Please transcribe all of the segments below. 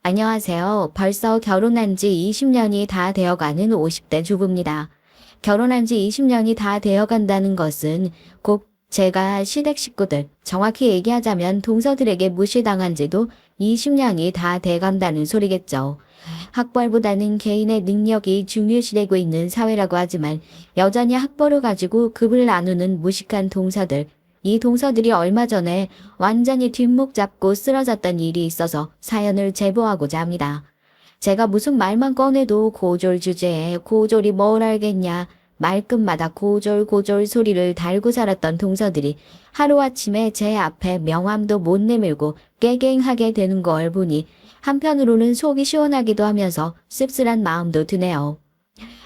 안녕하세요. 벌써 결혼한 지 20년이 다 되어가는 50대 주부입니다. 결혼한 지 20년이 다 되어간다는 것은 곧 제가 시댁 식구들, 정확히 얘기하자면 동서들에게 무시당한 지도 20년이 다 돼간다는 소리겠죠. 학벌보다는 개인의 능력이 중요시되고 있는 사회라고 하지만 여전히 학벌을 가지고 급을 나누는 무식한 동서들, 이 동서들이 얼마 전에 완전히 뒷목 잡고 쓰러졌던 일이 있어서 사연을 제보하고자 합니다. 제가 무슨 말만 꺼내도 고졸 주제에 고졸이 뭘 알겠냐, 말끝마다 고졸 소리를 달고 살았던 동서들이 하루아침에 제 앞에 명함도 못 내밀고 깨갱하게 되는 걸 보니 한편으로는 속이 시원하기도 하면서 씁쓸한 마음도 드네요.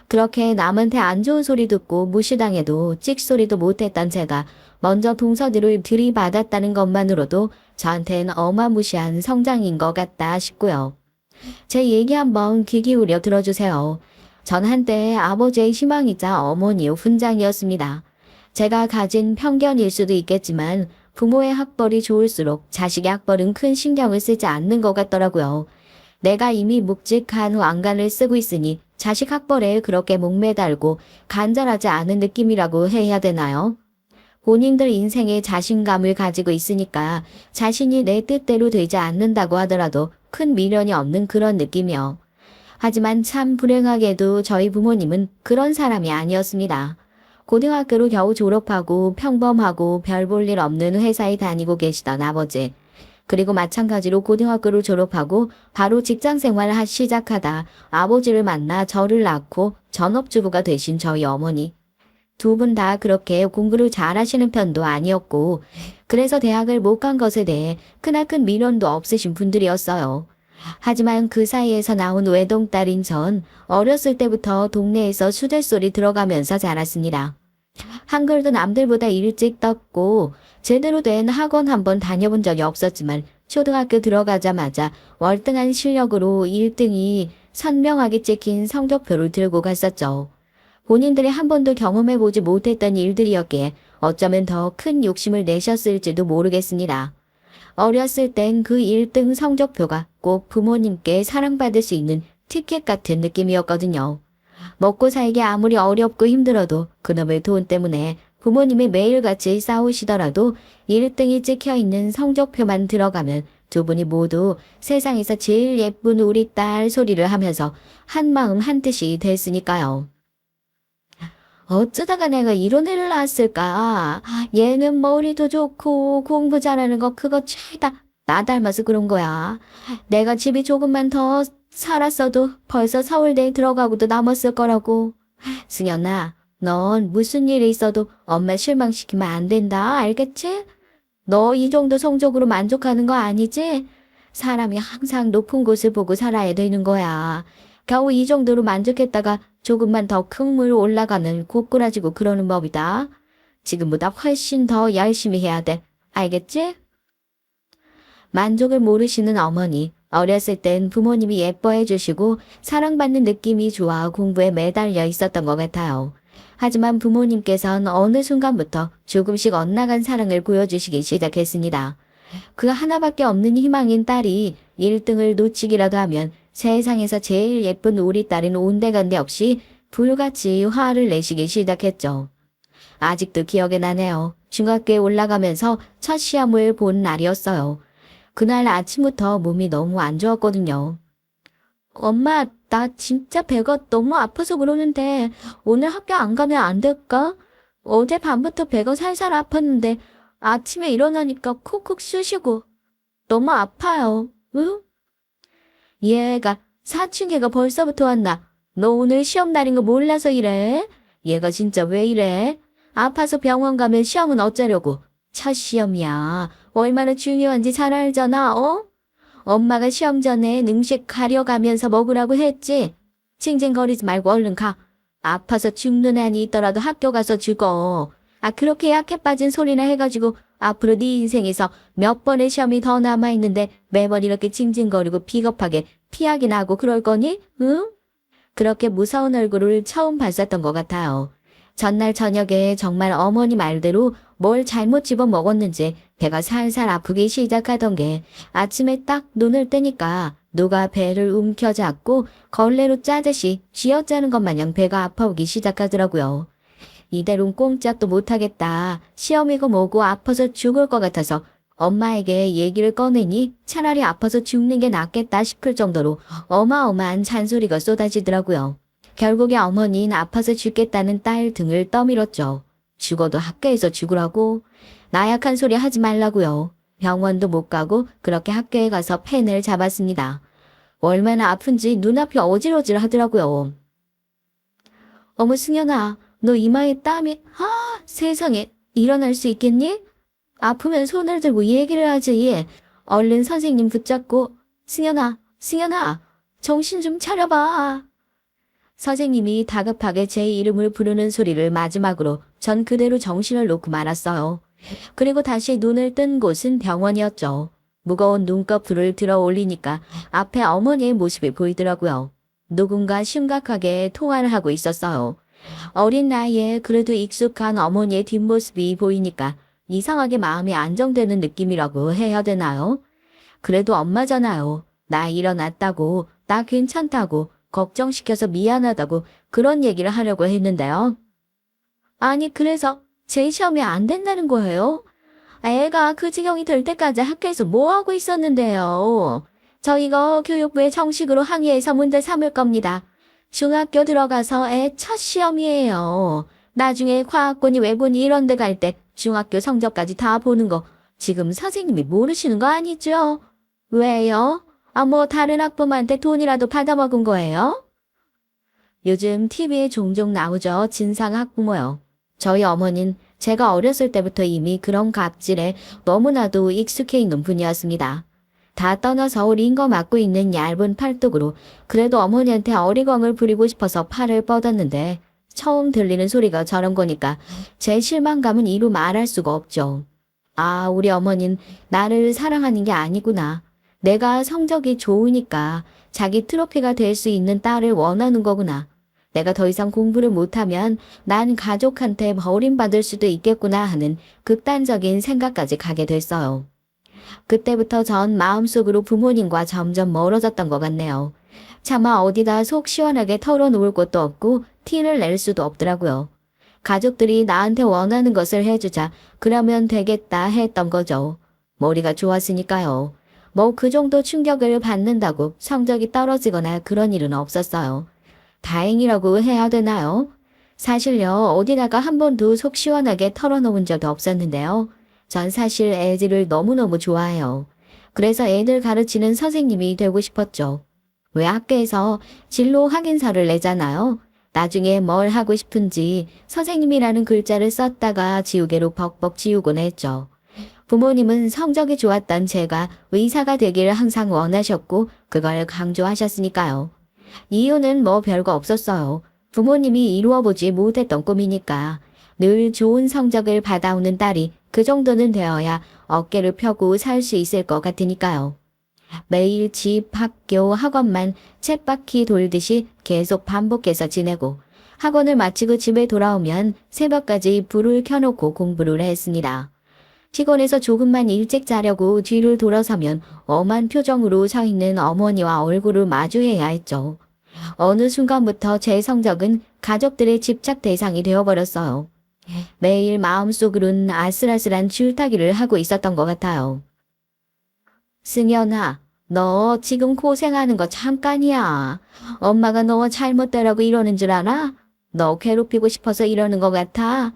그렇게 남한테 안 좋은 소리 듣고 무시당해도 찍소리도 못했던 제가 먼저 동서들을 들이받았다는 것만으로도 저한텐 어마무시한 성장인 것 같다 싶고요. 제 얘기 한번 귀 기울여 들어주세요. 전 한때 아버지의 희망이자 어머니의 훈장이었습니다. 제가 가진 편견일 수도 있겠지만 부모의 학벌이 좋을수록 자식의 학벌은 큰 신경을 쓰지 않는 것 같더라고요. 내가 이미 묵직한 왕관을 쓰고 있으니 자식 학벌에 그렇게 목매달고 간절하지 않은 느낌이라고 해야 되나요? 본인들 인생에 자신감을 가지고 있으니까 자신이 내 뜻대로 되지 않는다고 하더라도 큰 미련이 없는 그런 느낌이요. 하지만 참 불행하게도 저희 부모님은 그런 사람이 아니었습니다. 고등학교로 겨우 졸업하고 평범하고 별 볼 일 없는 회사에 다니고 계시던 아버지. 그리고 마찬가지로 고등학교를 졸업하고 바로 직장생활을 시작하다 아버지를 만나 저를 낳고 전업주부가 되신 저희 어머니. 두 분 다 그렇게 공부를 잘하시는 편도 아니었고 그래서 대학을 못 간 것에 대해 크나큰 미련도 없으신 분들이었어요. 하지만 그 사이에서 나온 외동딸인 전 어렸을 때부터 동네에서 수잘소리 들어가면서 자랐습니다. 한글도 남들보다 일찍 떴고 제대로 된 학원 한번 다녀본 적이 없었지만 초등학교 들어가자마자 월등한 실력으로 1등이 선명하게 찍힌 성적표를 들고 갔었죠. 본인들이 한 번도 경험해보지 못했던 일들이었기에 어쩌면 더 큰 욕심을 내셨을지도 모르겠습니다. 어렸을 땐 그 1등 성적표가 꼭 부모님께 사랑받을 수 있는 티켓 같은 느낌이었거든요. 먹고 살기 아무리 어렵고 힘들어도 그놈의 돈 때문에 부모님이 매일같이 싸우시더라도 1등이 찍혀있는 성적표만 들어가면 두 분이 모두 세상에서 제일 예쁜 우리 딸 소리를 하면서 한마음 한뜻이 됐으니까요. 어쩌다가 내가 이런 애를 낳았을까? 얘는 머리도 좋고 공부 잘하는 거 그거 죄다 나 닮아서 그런 거야. 내가 집이 조금만 더 살았어도 벌써 서울대에 들어가고도 남았을 거라고. 승연아, 넌 무슨 일이 있어도 엄마 실망시키면 안 된다. 알겠지? 너 이 정도 성적으로 만족하는 거 아니지? 사람이 항상 높은 곳을 보고 살아야 되는 거야. 겨우 이 정도로 만족했다가 조금만 더 큰 물 올라가는 고꾸라지고 그러는 법이다. 지금보다 훨씬 더 열심히 해야 돼. 알겠지? 만족을 모르시는 어머니. 어렸을 땐 부모님이 예뻐해 주시고 사랑받는 느낌이 좋아 공부에 매달려 있었던 것 같아요. 하지만 부모님께서는 어느 순간부터 조금씩 엇나간 사랑을 보여주시기 시작했습니다. 그 하나밖에 없는 희망인 딸이 1등을 놓치기라도 하면 세상에서 제일 예쁜 우리 딸은 온데간데 없이 불같이 화를 내시기 시작했죠. 아직도 기억에 나네요. 중학교에 올라가면서 첫 시험을 본 날이었어요. 그날 아침부터 몸이 너무 안 좋았거든요. 엄마, 나 진짜 배가 너무 아파서 그러는데 오늘 학교 안 가면 안 될까? 어제 밤부터 배가 살살 아팠는데 아침에 일어나니까 콕콕 쑤시고 너무 아파요. 응? 얘가 사춘기가 벌써부터 왔나? 너 오늘 시험 날인 거 몰라서 이래? 얘가 진짜 왜 이래? 아파서 병원 가면 시험은 어쩌려고? 첫 시험이야. 얼마나 중요한지 잘 알잖아, 어? 엄마가 시험 전에 음식 가려가면서 먹으라고 했지? 징징거리지 말고 얼른 가. 아파서 죽는 한이 있더라도 학교 가서 죽어. 그렇게 약해 빠진 소리나 해가지고 앞으로 네 인생에서 몇 번의 시험이 더 남아있는데 매번 이렇게 징징거리고 비겁하게 피하긴 하고 그럴 거니? 응? 그렇게 무서운 얼굴을 처음 봤었던 것 같아요. 전날 저녁에 정말 어머니 말대로 뭘 잘못 집어먹었는지 배가 살살 아프기 시작하던 게 아침에 딱 눈을 뜨니까 누가 배를 움켜잡고 걸레로 짜듯이 쥐어짜는 것 마냥 배가 아파오기 시작하더라고요. 이대로는 꼼짝도 못하겠다. 시험이고 뭐고 아파서 죽을 것 같아서 엄마에게 얘기를 꺼내니 차라리 아파서 죽는 게 낫겠다 싶을 정도로 어마어마한 잔소리가 쏟아지더라고요. 결국에 어머니는 아파서 죽겠다는 딸 등을 떠밀었죠. 죽어도 학교에서 죽으라고. 나약한 소리 하지 말라고요. 병원도 못 가고 그렇게 학교에 가서 펜을 잡았습니다. 얼마나 아픈지 눈앞이 어질어질 하더라고요. 어머 승연아, 너 이마에 땀이 세상에 일어날 수 있겠니? 아프면 손을 들고 얘기를 하지. 얼른 선생님 붙잡고 승연아 정신 좀 차려봐. 선생님이 다급하게 제 이름을 부르는 소리를 마지막으로 전 그대로 정신을 놓고 말았어요. 그리고 다시 눈을 뜬 곳은 병원이었죠. 무거운 눈꺼풀을 들어 올리니까 앞에 어머니의 모습이 보이더라고요. 누군가 심각하게 통화를 하고 있었어요. 어린 나이에 그래도 익숙한 어머니의 뒷모습이 보이니까 이상하게 마음이 안정되는 느낌이라고 해야 되나요? 그래도 엄마잖아요. 나 일어났다고, 나 괜찮다고, 걱정시켜서 미안하다고 그런 얘기를 하려고 했는데요. 아니 그래서 제 시험이 안 된다는 거예요? 애가 그 지경이 될 때까지 학교에서 뭐 하고 있었는데요? 저 이거 교육부에 정식으로 항의해서 문제 삼을 겁니다. 중학교 들어가서 애 첫 시험이에요. 나중에 과학고니 외고니 이런 데 갈 때 중학교 성적까지 다 보는 거 지금 선생님이 모르시는 거 아니죠? 왜요? 뭐 다른 학부모한테 돈이라도 받아먹은 거예요? 요즘 TV에 종종 나오죠. 진상 학부모요. 저희 어머니는 제가 어렸을 때부터 이미 그런 갑질에 너무나도 익숙해 있는 분이었습니다. 다 떠나서 링거 맞고 있는 얇은 팔뚝으로 그래도 어머니한테 어리광을 부리고 싶어서 팔을 뻗었는데 처음 들리는 소리가 저런 거니까 제 실망감은 이루 말할 수가 없죠. 아, 우리 어머니는 나를 사랑하는 게 아니구나. 내가 성적이 좋으니까 자기 트로피가 될 수 있는 딸을 원하는 거구나. 내가 더 이상 공부를 못하면 난 가족한테 버림받을 수도 있겠구나 하는 극단적인 생각까지 가게 됐어요. 그때부터 전 마음속으로 부모님과 점점 멀어졌던 것 같네요. 차마 어디다 속 시원하게 털어놓을 곳도 없고 티를 낼 수도 없더라고요. 가족들이 나한테 원하는 것을 해주자 그러면 되겠다 했던 거죠. 머리가 좋았으니까요. 뭐 그 정도 충격을 받는다고 성적이 떨어지거나 그런 일은 없었어요. 다행이라고 해야 되나요? 사실요, 어디다가 한 번도 속 시원하게 털어놓은 적도 없었는데요. 전 사실 애들을 너무너무 좋아해요. 그래서 애들 가르치는 선생님이 되고 싶었죠. 왜 학교에서 진로 확인서를 내잖아요. 나중에 뭘 하고 싶은지 선생님이라는 글자를 썼다가 지우개로 벅벅 지우곤 했죠. 부모님은 성적이 좋았던 제가 의사가 되기를 항상 원하셨고 그걸 강조하셨으니까요. 이유는 뭐 별거 없었어요. 부모님이 이루어보지 못했던 꿈이니까. 늘 좋은 성적을 받아오는 딸이 그 정도는 되어야 어깨를 펴고 살 수 있을 것 같으니까요. 매일 집, 학교, 학원만 쳇바퀴 돌듯이 계속 반복해서 지내고 학원을 마치고 집에 돌아오면 새벽까지 불을 켜놓고 공부를 했습니다. 피곤해서 조금만 일찍 자려고 뒤를 돌아서면 엄한 표정으로 서 있는 어머니와 얼굴을 마주해야 했죠. 어느 순간부터 제 성적은 가족들의 집착 대상이 되어버렸어요. 매일 마음속으로는 아슬아슬한 줄타기를 하고 있었던 것 같아요. 승연아, 너 지금 고생하는 거 잠깐이야. 엄마가 너 잘못되라고 이러는 줄 알아? 너 괴롭히고 싶어서 이러는 것 같아?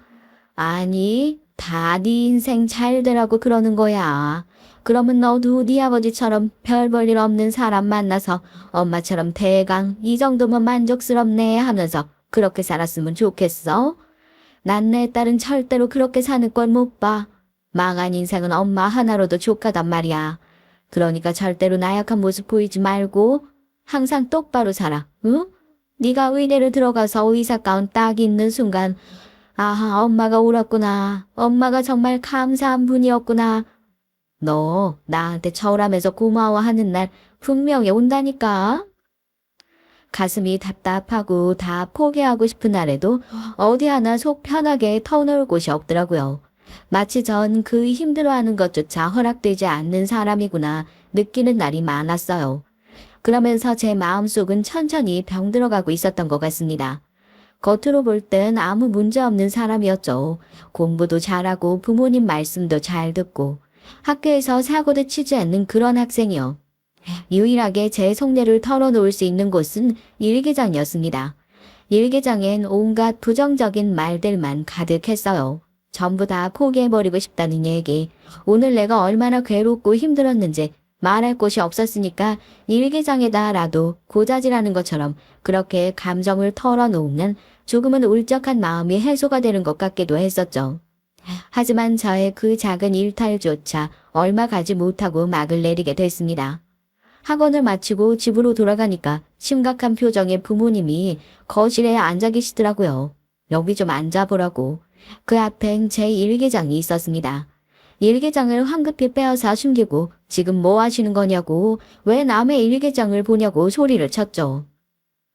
아니, 다 네 인생 잘 되라고 그러는 거야. 그러면 너도 네 아버지처럼 별 볼 일 없는 사람 만나서 엄마처럼 대강 이 정도면 만족스럽네 하면서 그렇게 살았으면 좋겠어? 난 내 딸은 절대로 그렇게 사는 걸 못 봐. 망한 인생은 엄마 하나로도 족하단 말이야. 그러니까 절대로 나약한 모습 보이지 말고 항상 똑바로 살아. 응? 네가 의대를 들어가서 의사 가운 딱 있는 순간 아하, 엄마가 울었구나. 엄마가 정말 감사한 분이었구나. 너 나한테 저울하면서 고마워하는 날 분명히 온다니까. 가슴이 답답하고 다 포기하고 싶은 날에도 어디 하나 속 편하게 터놓을 곳이 없더라고요. 마치 전 그 힘들어하는 것조차 허락되지 않는 사람이구나 느끼는 날이 많았어요. 그러면서 제 마음속은 천천히 병들어가고 있었던 것 같습니다. 겉으로 볼 땐 아무 문제 없는 사람이었죠. 공부도 잘하고 부모님 말씀도 잘 듣고 학교에서 사고도 치지 않는 그런 학생이요. 유일하게 제 속내를 털어놓을 수 있는 곳은 일기장이었습니다. 일기장엔 온갖 부정적인 말들만 가득했어요. 전부 다 포기해버리고 싶다는 얘기. 오늘 내가 얼마나 괴롭고 힘들었는지 말할 곳이 없었으니까 일기장에다라도 고자질하는 것처럼 그렇게 감정을 털어놓으면 조금은 울적한 마음이 해소가 되는 것 같기도 했었죠. 하지만 저의 그 작은 일탈조차 얼마 가지 못하고 막을 내리게 됐습니다. 학원을 마치고 집으로 돌아가니까 심각한 표정의 부모님이 거실에 앉아 계시더라고요. 여기 좀 앉아보라고. 그 앞엔 제 일기장이 있었습니다. 일기장을 황급히 빼앗아 숨기고 지금 뭐 하시는 거냐고, 왜 남의 일기장을 보냐고 소리를 쳤죠.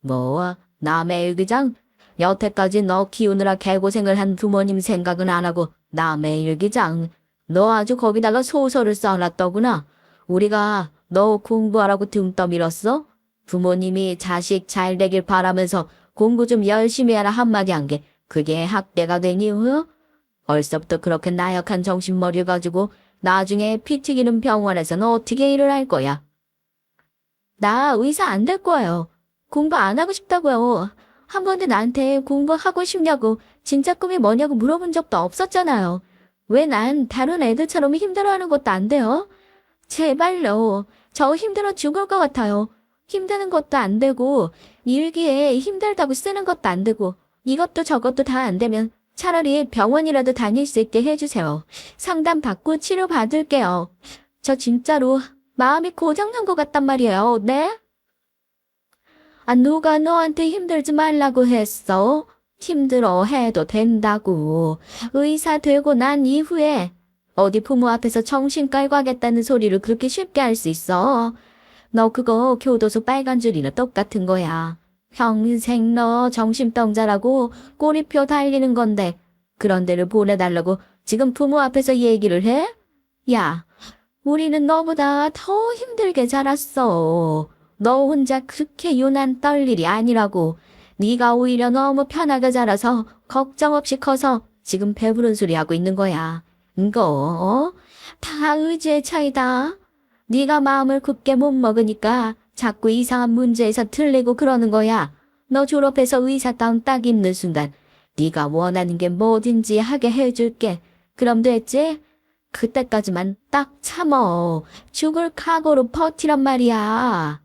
뭐, 남의 일기장? 여태까지 너 키우느라 개고생을 한 부모님 생각은 안 하고 남의 일기장? 너 아주 거기다가 소설을 써놨더구나. 우리가 너 공부하라고 등 떠밀었어? 부모님이 자식 잘 되길 바라면서 공부 좀 열심히 하라 한마디 한 게 그게 학대가 되니? 벌써부터 그렇게 나약한 정신머리를 가지고 나중에 피 튀기는 병원에서는 어떻게 일을 할 거야? 나 의사 안 될 거예요. 공부 안 하고 싶다고요. 한 번도 나한테 공부하고 싶냐고 진짜 꿈이 뭐냐고 물어본 적도 없었잖아요. 왜 난 다른 애들처럼 힘들어하는 것도 안 돼요? 제발요. 저 힘들어 죽을 것 같아요. 힘드는 것도 안 되고 일기에 힘들다고 쓰는 것도 안 되고 이것도 저것도 다 안 되면 차라리 병원이라도 다닐 수 있게 해주세요. 상담 받고 치료 받을게요. 저 진짜로 마음이 고장난 것 같단 말이에요. 네? 아, 누가 너한테 힘들지 말라고 했어? 힘들어 해도 된다고. 의사 되고 난 이후에 어디 부모 앞에서 정신 깔고 하겠다는 소리를 그렇게 쉽게 할 수 있어? 너 그거 교도소 빨간 줄이랑 똑같은 거야. 평생 너 정신병자라고 꼬리표 달리는 건데 그런 데를 보내달라고 지금 부모 앞에서 얘기를 해? 야, 우리는 너보다 더 힘들게 자랐어. 너 혼자 그렇게 유난 떨 일이 아니라고. 네가 오히려 너무 편하게 자라서 걱정 없이 커서 지금 배부른 소리 하고 있는 거야. 이거 다 의지의 차이다. 네가 마음을 굳게 못 먹으니까 자꾸 이상한 문제에서 틀리고 그러는 거야. 너 졸업해서 의사다운 딱 입는 순간 네가 원하는 게 뭐든지 하게 해줄게. 그럼 됐지? 그때까지만 딱 참어. 죽을 각오로 버티란 말이야.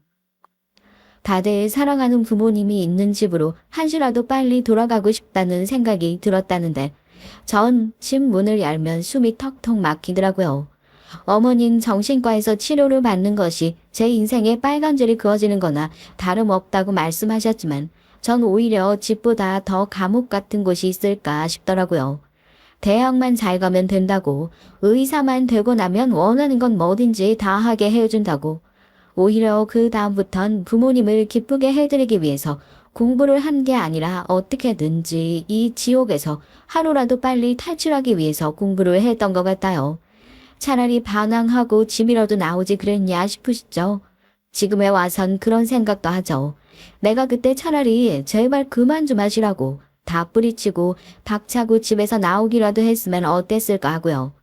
다들 사랑하는 부모님이 있는 집으로 한시라도 빨리 돌아가고 싶다는 생각이 들었다는데 전 집 문을 열면 숨이 턱턱 막히더라고요. 어머닌 정신과에서 치료를 받는 것이 제 인생에 빨간 줄이 그어지는 거나 다름없다고 말씀하셨지만 전 오히려 집보다 더 감옥 같은 곳이 있을까 싶더라고요. 대학만 잘 가면 된다고, 의사만 되고 나면 원하는 건 뭐든지 다 하게 해준다고, 오히려 그 다음부턴 부모님을 기쁘게 해드리기 위해서 공부를 한 게 아니라 어떻게든지 이 지옥에서 하루라도 빨리 탈출하기 위해서 공부를 했던 것 같아요. 차라리 반항하고 집이라도 나오지 그랬냐 싶으시죠? 지금에 와선 그런 생각도 하죠. 내가 그때 차라리 제발 그만 좀 하시라고 다 뿌리치고 박차고 집에서 나오기라도 했으면 어땠을까 하고요.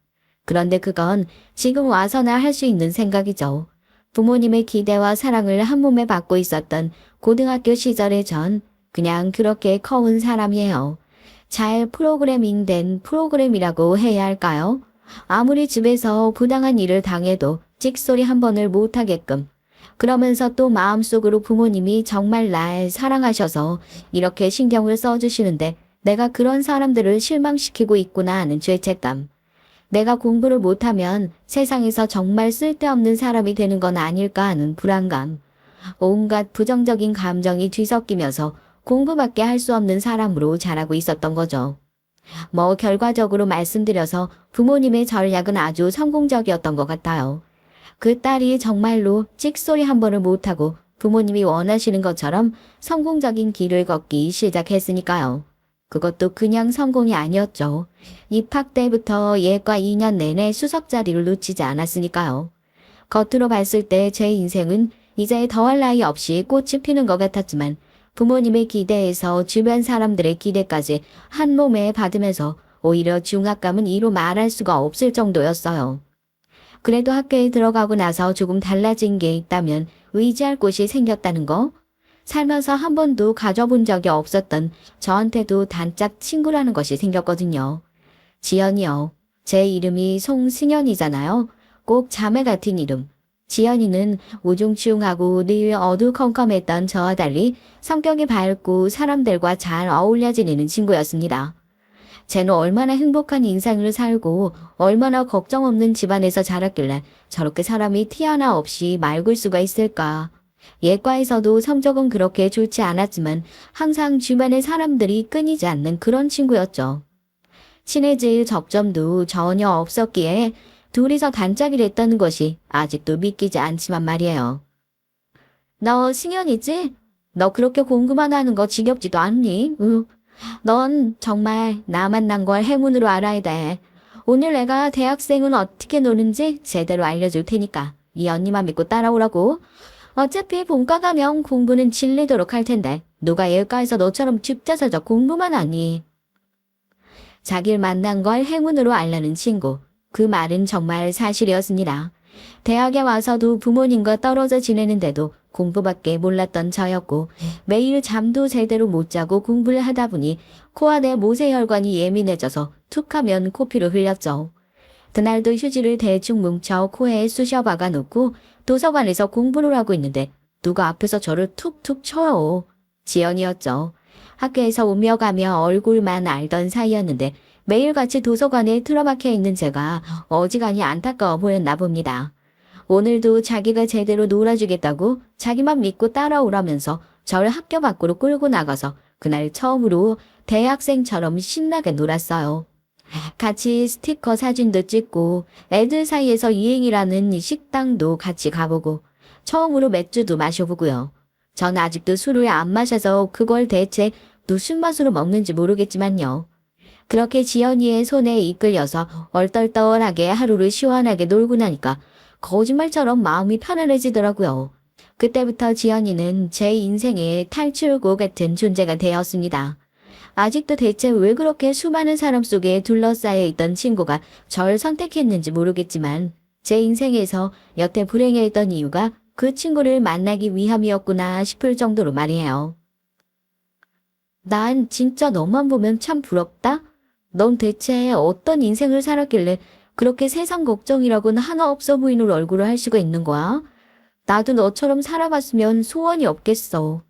그런데 그건 지금 와서나 할 수 있는 생각이죠. 부모님의 기대와 사랑을 한 몸에 받고 있었던 고등학교 시절의 전 그냥 그렇게 커온 사람이에요. 잘 프로그래밍된 프로그램이라고 해야 할까요? 아무리 집에서 부당한 일을 당해도 찍소리 한 번을 못하게끔, 그러면서 또 마음속으로 부모님이 정말 날 사랑하셔서 이렇게 신경을 써주시는데 내가 그런 사람들을 실망시키고 있구나 하는 죄책감. 내가 공부를 못하면 세상에서 정말 쓸데없는 사람이 되는 건 아닐까 하는 불안감. 온갖 부정적인 감정이 뒤섞이면서 공부밖에 할 수 없는 사람으로 자라고 있었던 거죠. 뭐 결과적으로 말씀드려서 부모님의 전략은 아주 성공적이었던 것 같아요. 그 딸이 정말로 찍소리 한 번을 못하고 부모님이 원하시는 것처럼 성공적인 길을 걷기 시작했으니까요. 그것도 그냥 성공이 아니었죠. 입학 때부터 예과 2년 내내 수석 자리를 놓치지 않았으니까요. 겉으로 봤을 때 제 인생은 이제 더할 나위 없이 꽃이 피는 것 같았지만 부모님의 기대에서 주변 사람들의 기대까지 한 몸에 받으면서 오히려 중압감은 이로 말할 수가 없을 정도였어요. 그래도 학교에 들어가고 나서 조금 달라진 게 있다면 의지할 곳이 생겼다는 거? 살면서 한 번도 가져본 적이 없었던 저한테도 단짝 친구라는 것이 생겼거든요. 지연이요. 제 이름이 송승연이잖아요. 꼭 자매 같은 이름. 지연이는 우중충하고 늘 어두컴컴했던 저와 달리 성격이 밝고 사람들과 잘 어울려 지내는 친구였습니다. 쟤는 얼마나 행복한 인생을 살고 얼마나 걱정 없는 집안에서 자랐길래 저렇게 사람이 티 하나 없이 맑을 수가 있을까. 예과에서도 성적은 그렇게 좋지 않았지만 항상 주변의 사람들이 끊이지 않는 그런 친구였죠. 친해질 접점도 전혀 없었기에 둘이서 단짝이 됐다는 것이 아직도 믿기지 않지만 말이에요. 너 승현이지? 너 그렇게 공부만 하는 거 지겹지도 않니? 응. 넌 정말 나 만난 걸 행운으로 알아야 돼. 오늘 내가 대학생은 어떻게 노는지 제대로 알려줄 테니까 이 언니만 믿고 따라오라고. 어차피 본과 가면 공부는 질리도록 할 텐데 누가 예과에서 너처럼 죽자서저 공부만 하니. 자기를 만난 걸 행운으로 알라는 친구. 그 말은 정말 사실이었습니다. 대학에 와서도 부모님과 떨어져 지내는데도 공부밖에 몰랐던 저였고 매일 잠도 제대로 못 자고 공부를 하다 보니 코와 내 모세혈관이 예민해져서 툭하면 코피를 흘렸죠. 그날도 휴지를 대충 뭉쳐 코에 쑤셔 박아놓고 도서관에서 공부를 하고 있는데 누가 앞에서 저를 툭툭 쳐요. 지연이었죠. 학교에서 오며 가며 얼굴만 알던 사이였는데 매일같이 도서관에 틀어박혀 있는 제가 어지간히 안타까워 보였나 봅니다. 오늘도 자기가 제대로 놀아주겠다고 자기만 믿고 따라오라면서 저를 학교 밖으로 끌고 나가서 그날 처음으로 대학생처럼 신나게 놀았어요. 같이 스티커 사진도 찍고 애들 사이에서 유행이라는 식당도 같이 가보고 처음으로 맥주도 마셔보고요. 전 아직도 술을 안 마셔서 그걸 대체 무슨 맛으로 먹는지 모르겠지만요. 그렇게 지연이의 손에 이끌려서 얼떨떨하게 하루를 시원하게 놀고 나니까 거짓말처럼 마음이 편안해지더라고요. 그때부터 지연이는 제 인생의 탈출구 같은 존재가 되었습니다. 아직도 대체 왜 그렇게 수많은 사람 속에 둘러싸여 있던 친구가 절 선택했는지 모르겠지만 제 인생에서 여태 불행했던 이유가 그 친구를 만나기 위함이었구나 싶을 정도로 말이에요. 난 진짜 너만 보면 참 부럽다? 넌 대체 어떤 인생을 살았길래 그렇게 세상 걱정이라고는 하나 없어 보이는 얼굴을 할 수가 있는 거야? 나도 너처럼 살아봤으면 소원이 없겠어.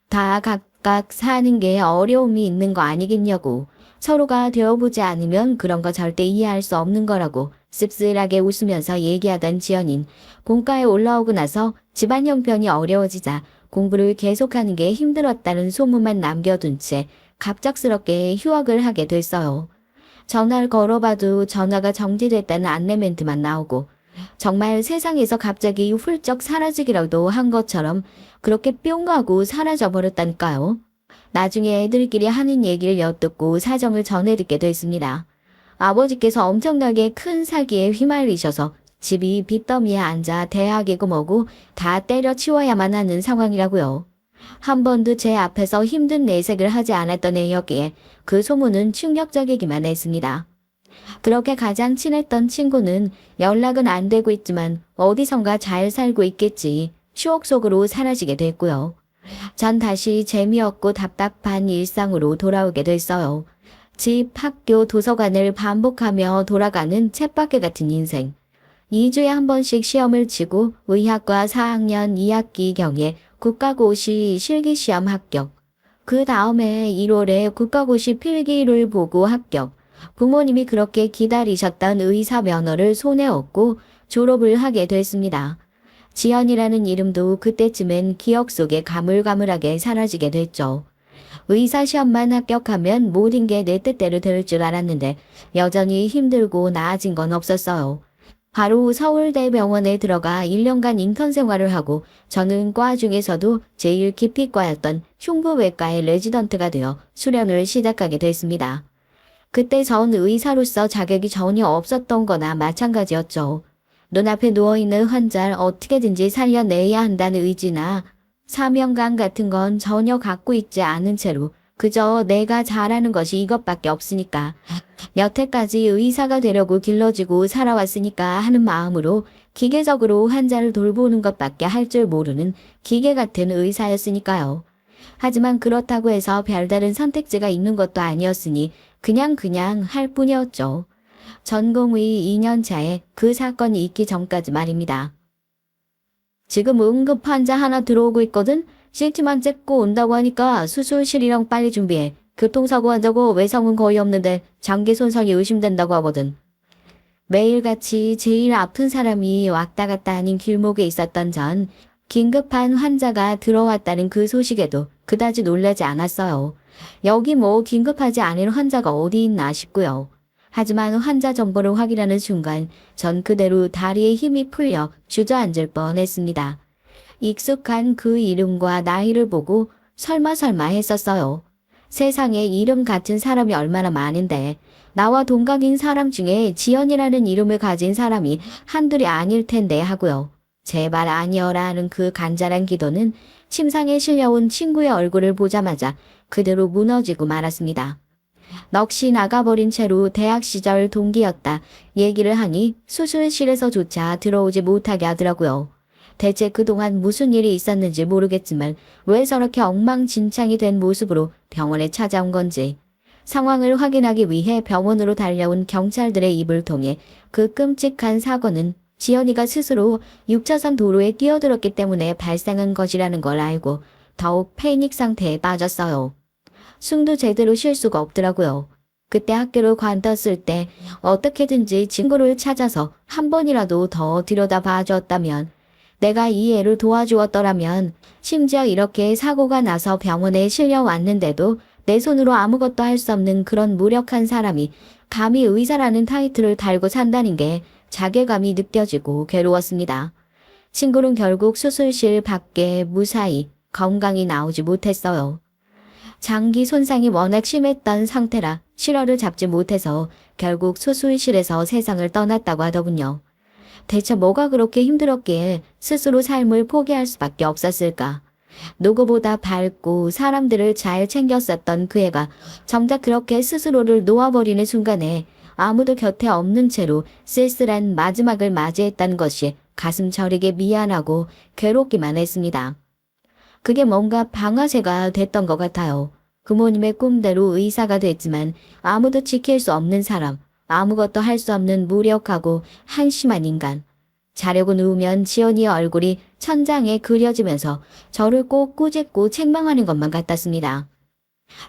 다 각각 사는 게 어려움이 있는 거 아니겠냐고. 서로가 되어보지 않으면 그런 거 절대 이해할 수 없는 거라고 씁쓸하게 웃으면서 얘기하던 지연인 본과에 올라오고 나서 집안 형편이 어려워지자 공부를 계속하는 게 힘들었다는 소문만 남겨둔 채 갑작스럽게 휴학을 하게 됐어요. 전화를 걸어봐도 전화가 정지됐다는 안내 멘트만 나오고 정말 세상에서 갑자기 훌쩍 사라지기라도 한 것처럼 그렇게 뿅 하고 사라져버렸다니까요. 나중에 애들끼리 하는 얘기를 엿듣고 사정을 전해 듣게 됐습니다. 아버지께서 엄청나게 큰 사기에 휘말리셔서 집이 빚더미에 앉아 대학이고 뭐고 다 때려치워야만 하는 상황이라고요. 한 번도 제 앞에서 힘든 내색을 하지 않았던 애였기에 그 소문은 충격적이기만 했습니다. 그렇게 가장 친했던 친구는 연락은 안 되고 있지만 어디선가 잘 살고 있겠지 추억 속으로 사라지게 됐고요. 전 다시 재미없고 답답한 일상으로 돌아오게 됐어요. 집, 학교, 도서관을 반복하며 돌아가는 쳇바퀴 같은 인생. 2주에 한 번씩 시험을 치고 의학과 4학년 2학기 경에 국가고시 실기시험 합격. 그 다음에 1월에 국가고시 필기를 보고 합격. 부모님이 그렇게 기다리셨던 의사 면허를 손에 얻고 졸업을 하게 됐습니다. 지연이라는 이름도 그때쯤엔 기억 속에 가물가물하게 사라지게 됐죠. 의사 시험만 합격하면 모든 게 내 뜻대로 될 줄 알았는데 여전히 힘들고 나아진 건 없었어요. 바로 서울대병원에 들어가 1년간 인턴 생활을 하고 저는 과 중에서도 제일 기피과였던 흉부외과의 레지던트가 되어 수련을 시작하게 됐습니다. 그때 전 의사로서 자격이 전혀 없었던 거나 마찬가지였죠. 눈앞에 누워있는 환자를 어떻게든지 살려내야 한다는 의지나 사명감 같은 건 전혀 갖고 있지 않은 채로 그저 내가 잘하는 것이 이것밖에 없으니까, 여태까지 의사가 되려고 길러지고 살아왔으니까 하는 마음으로 기계적으로 환자를 돌보는 것밖에 할 줄 모르는 기계 같은 의사였으니까요. 하지만 그렇다고 해서 별다른 선택지가 있는 것도 아니었으니 그냥 할 뿐이었죠. 전공의 2년차에 그 사건이 있기 전까지 말입니다. 지금 응급 환자 하나 들어오고 있거든? CT만 찍고 온다고 하니까 수술실이랑 빨리 준비해. 교통사고 환자고 외상은 거의 없는데 장기 손상이 의심된다고 하거든. 매일같이 제일 아픈 사람이 왔다 갔다 하는 길목에 있었던 전 긴급한 환자가 들어왔다는 그 소식에도 그다지 놀라지 않았어요. 여기 뭐 긴급하지 않은 환자가 어디 있나 싶고요. 하지만 환자 정보를 확인하는 순간 전 그대로 다리에 힘이 풀려 주저앉을 뻔했습니다. 익숙한 그 이름과 나이를 보고 설마 했었어요. 세상에 이름 같은 사람이 얼마나 많은데 나와 동갑인 사람 중에 지연이라는 이름을 가진 사람이 한둘이 아닐 텐데 하고요. 제발 아니어라 하는 그 간절한 기도는 침상에 실려온 친구의 얼굴을 보자마자 그대로 무너지고 말았습니다. 넋이 나가버린 채로 대학 시절 동기였다 얘기를 하니 수술실에서조차 들어오지 못하게 하더라고요. 대체 그동안 무슨 일이 있었는지 모르겠지만 왜 저렇게 엉망진창이 된 모습으로 병원에 찾아온 건지. 상황을 확인하기 위해 병원으로 달려온 경찰들의 입을 통해 그 끔찍한 사고는 지연이가 스스로 6차선 도로에 뛰어들었기 때문에 발생한 것이라는 걸 알고 더욱 패닉 상태에 빠졌어요. 숨도 제대로 쉴 수가 없더라고요. 그때 학교를 관뒀을 때 어떻게든지 친구를 찾아서 한 번이라도 더 들여다봐 줬다면, 내가 이 애를 도와주었더라면, 심지어 이렇게 사고가 나서 병원에 실려왔는데도 내 손으로 아무것도 할 수 없는 그런 무력한 사람이 감히 의사라는 타이틀을 달고 산다는 게 자괴감이 느껴지고 괴로웠습니다. 친구는 결국 수술실 밖에 무사히 건강히 나오지 못했어요. 장기 손상이 워낙 심했던 상태라 실어를 잡지 못해서 결국 수술실에서 세상을 떠났다고 하더군요. 대체 뭐가 그렇게 힘들었기에 스스로 삶을 포기할 수밖에 없었을까? 누구보다 밝고 사람들을 잘 챙겼었던 그 애가 정작 그렇게 스스로를 놓아버리는 순간에 아무도 곁에 없는 채로 쓸쓸한 마지막을 맞이했다는 것이 가슴 저리게 미안하고 괴롭기만 했습니다. 그게 뭔가 방아쇠가 됐던 것 같아요. 부모님의 꿈대로 의사가 됐지만 아무도 지킬 수 없는 사람, 아무것도 할 수 없는 무력하고 한심한 인간. 자려고 누우면 지연이의 얼굴이 천장에 그려지면서 저를 꼭 꾸짖고 책망하는 것만 같았습니다.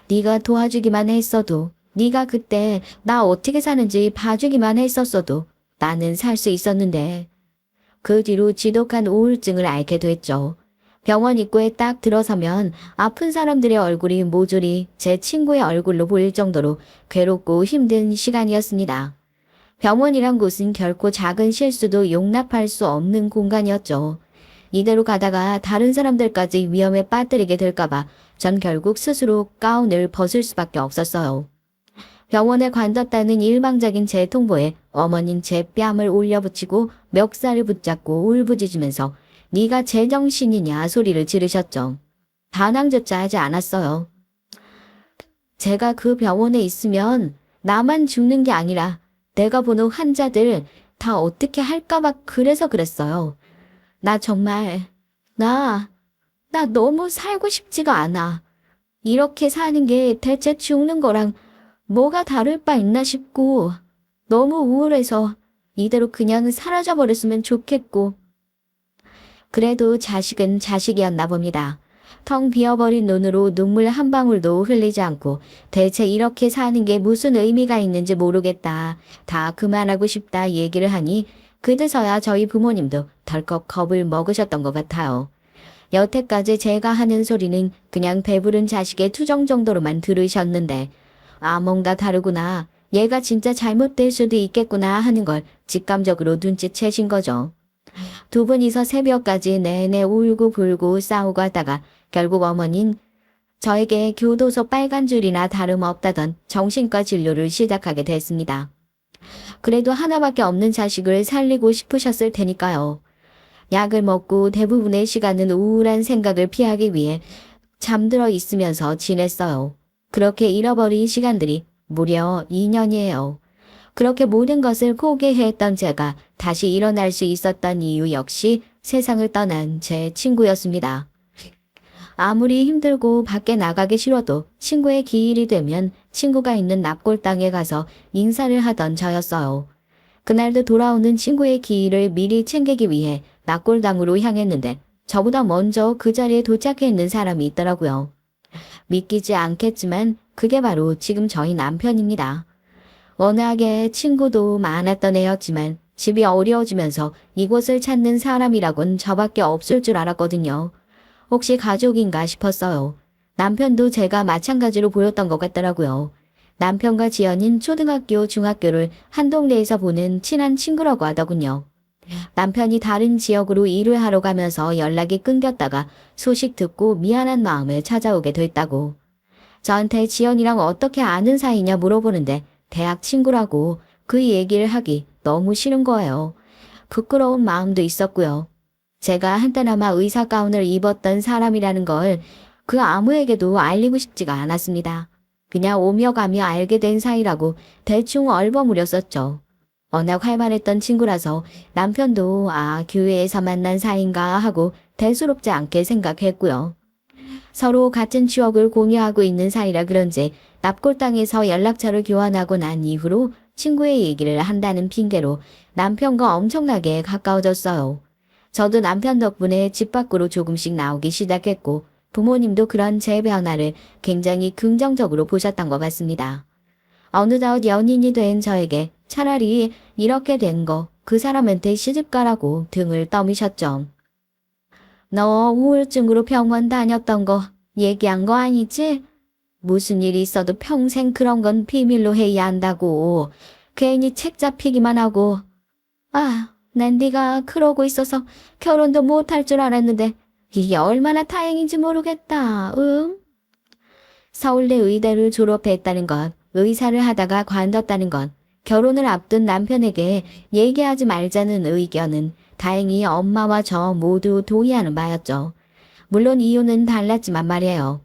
네가 도와주기만 했어도, 네가 그때 나 어떻게 사는지 봐주기만 했었어도 나는 살 수 있었는데. 그 뒤로 지독한 우울증을 앓게 됐죠. 병원 입구에 딱 들어서면 아픈 사람들의 얼굴이 모조리 제 친구의 얼굴로 보일 정도로 괴롭고 힘든 시간이었습니다. 병원이란 곳은 결코 작은 실수도 용납할 수 없는 공간이었죠. 이대로 가다가 다른 사람들까지 위험에 빠뜨리게 될까봐 전 결국 스스로 가운을 벗을 수밖에 없었어요. 병원에 관뒀다는 일방적인 제 통보에 어머닌 제 뺨을 올려붙이고 멱살을 붙잡고 울부짖으면서 네가 제정신이냐 소리를 지르셨죠. 반항조차 하지 않았어요. 제가 그 병원에 있으면 나만 죽는 게 아니라 내가 보는 환자들 다 어떻게 할까봐 그래서 그랬어요. 나 정말 나 너무 살고 싶지가 않아. 이렇게 사는 게 대체 죽는 거랑 뭐가 다를 바 있나 싶고 너무 우울해서 이대로 그냥 사라져 버렸으면 좋겠고. 그래도 자식은 자식이었나 봅니다. 텅 비어버린 눈으로 눈물 한 방울도 흘리지 않고 대체 이렇게 사는 게 무슨 의미가 있는지 모르겠다. 다 그만하고 싶다 얘기를 하니 그제서야 저희 부모님도 덜컥 겁을 먹으셨던 것 같아요. 여태까지 제가 하는 소리는 그냥 배부른 자식의 투정 정도로만 들으셨는데 뭔가 다르구나. 얘가 진짜 잘못될 수도 있겠구나 하는 걸 직감적으로 눈치채신 거죠. 두 분이서 새벽까지 내내 울고 불고 싸우고 하다가 결국 어머닌 저에게 교도소 빨간 줄이나 다름없다던 정신과 진료를 시작하게 됐습니다. 그래도 하나밖에 없는 자식을 살리고 싶으셨을 테니까요. 약을 먹고 대부분의 시간은 우울한 생각을 피하기 위해 잠들어 있으면서 지냈어요. 그렇게 잃어버린 시간들이 무려 2년이에요. 그렇게 모든 것을 포기했던 제가 다시 일어날 수 있었던 이유 역시 세상을 떠난 제 친구였습니다. 아무리 힘들고 밖에 나가기 싫어도 친구의 기일이 되면 친구가 있는 납골당에 가서 인사를 하던 저였어요. 그날도 돌아오는 친구의 기일을 미리 챙기기 위해 납골당으로 향했는데 저보다 먼저 그 자리에 도착해 있는 사람이 있더라고요. 믿기지 않겠지만 그게 바로 지금 저희 남편입니다. 워낙에 친구도 많았던 애였지만 집이 어려워지면서 이곳을 찾는 사람이라곤 저밖에 없을 줄 알았거든요. 혹시 가족인가 싶었어요. 남편도 제가 마찬가지로 보였던 것 같더라고요. 남편과 지연인 초등학교, 중학교를 한 동네에서 보는 친한 친구라고 하더군요. 남편이 다른 지역으로 일을 하러 가면서 연락이 끊겼다가 소식 듣고 미안한 마음에 찾아오게 됐다고. 저한테 지연이랑 어떻게 아는 사이냐 물어보는데 대학 친구라고 그 얘기를 하기 너무 싫은 거예요. 부끄러운 마음도 있었고요. 제가 한때나마 의사 가운을 입었던 사람이라는 걸 그 아무에게도 알리고 싶지가 않았습니다. 그냥 오며 가며 알게 된 사이라고 대충 얼버무렸었죠. 워낙 활발했던 친구라서 남편도 교회에서 만난 사이인가 하고 대수롭지 않게 생각했고요. 서로 같은 추억을 공유하고 있는 사이라 그런지 납골당에서 연락처를 교환하고 난 이후로 친구의 얘기를 한다는 핑계로 남편과 엄청나게 가까워졌어요. 저도 남편 덕분에 집 밖으로 조금씩 나오기 시작했고 부모님도 그런 제 변화를 굉장히 긍정적으로 보셨던 것 같습니다. 어느덧 연인이 된 저에게 차라리 이렇게 된 거 그 사람한테 시집가라고 등을 떠미셨죠. 너 우울증으로 병원 다녔던 거 얘기한 거 아니지? 무슨 일이 있어도 평생 그런 건 비밀로 해야 한다고. 괜히 책 잡히기만 하고. 난 네가 그러고 있어서 결혼도 못할 줄 알았는데 이게 얼마나 다행인지 모르겠다. 서울대 의대를 졸업했다는 것, 의사를 하다가 관뒀다는 것, 결혼을 앞둔 남편에게 얘기하지 말자는 의견은 다행히 엄마와 저 모두 동의하는 바였죠. 물론 이유는 달랐지만 말이에요.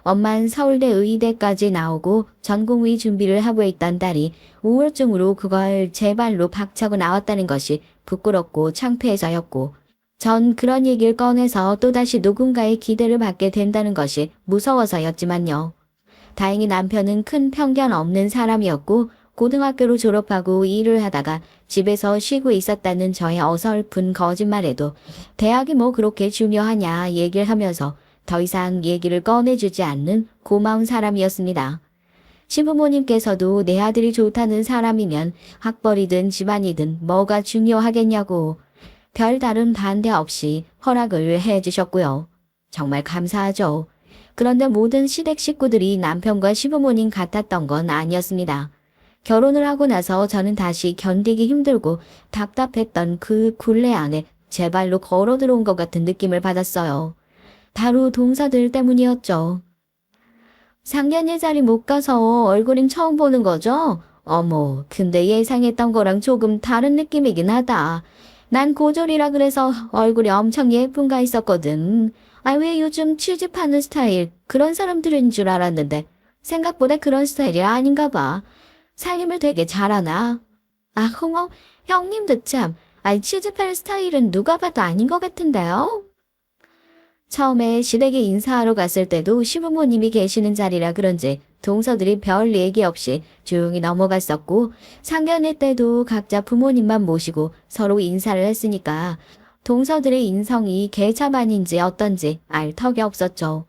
엄만 서울대 의대까지 나오고 전공의 준비를 하고 있던 딸이 우울증으로 그걸 제 발로 박차고 나왔다는 것이 부끄럽고 창피해서였고, 전 그런 얘기를 꺼내서 또다시 누군가의 기대를 받게 된다는 것이 무서워서였지만요. 다행히 남편은 큰 편견 없는 사람이었고 고등학교를 졸업하고 일을 하다가 집에서 쉬고 있었다는 저의 어설픈 거짓말에도 대학이 뭐 그렇게 중요하냐 얘기를 하면서 더 이상 얘기를 꺼내주지 않는 고마운 사람이었습니다. 시부모님께서도 내 아들이 좋다는 사람이면 학벌이든 집안이든 뭐가 중요하겠냐고 별다른 반대 없이 허락을 해주셨고요. 정말 감사하죠. 그런데 모든 시댁 식구들이 남편과 시부모님 같았던 건 아니었습니다. 결혼을 하고 나서 저는 다시 견디기 힘들고 답답했던 그 굴레 안에 제 발로 걸어 들어온 것 같은 느낌을 받았어요. 바로 동서들 때문이었죠. 상견례 자리 못 가서 얼굴은 처음 보는 거죠? 어머, 근데 예상했던 거랑 조금 다른 느낌이긴 하다. 난 고졸이라 그래서 얼굴이 엄청 예쁜가 했었거든. 왜 요즘 취집하는 스타일 그런 사람들인 줄 알았는데 생각보다 그런 스타일이 아닌가 봐. 살림을 되게 잘하나? 홍어, 형님도 참. 취집할 스타일은 누가 봐도 아닌 것 같은데요? 처음에 시댁에 인사하러 갔을 때도 시부모님이 계시는 자리라 그런지 동서들이 별 얘기 없이 조용히 넘어갔었고, 상견례 때도 각자 부모님만 모시고 서로 인사를 했으니까 동서들의 인성이 개차반인지 어떤지 알 턱이 없었죠.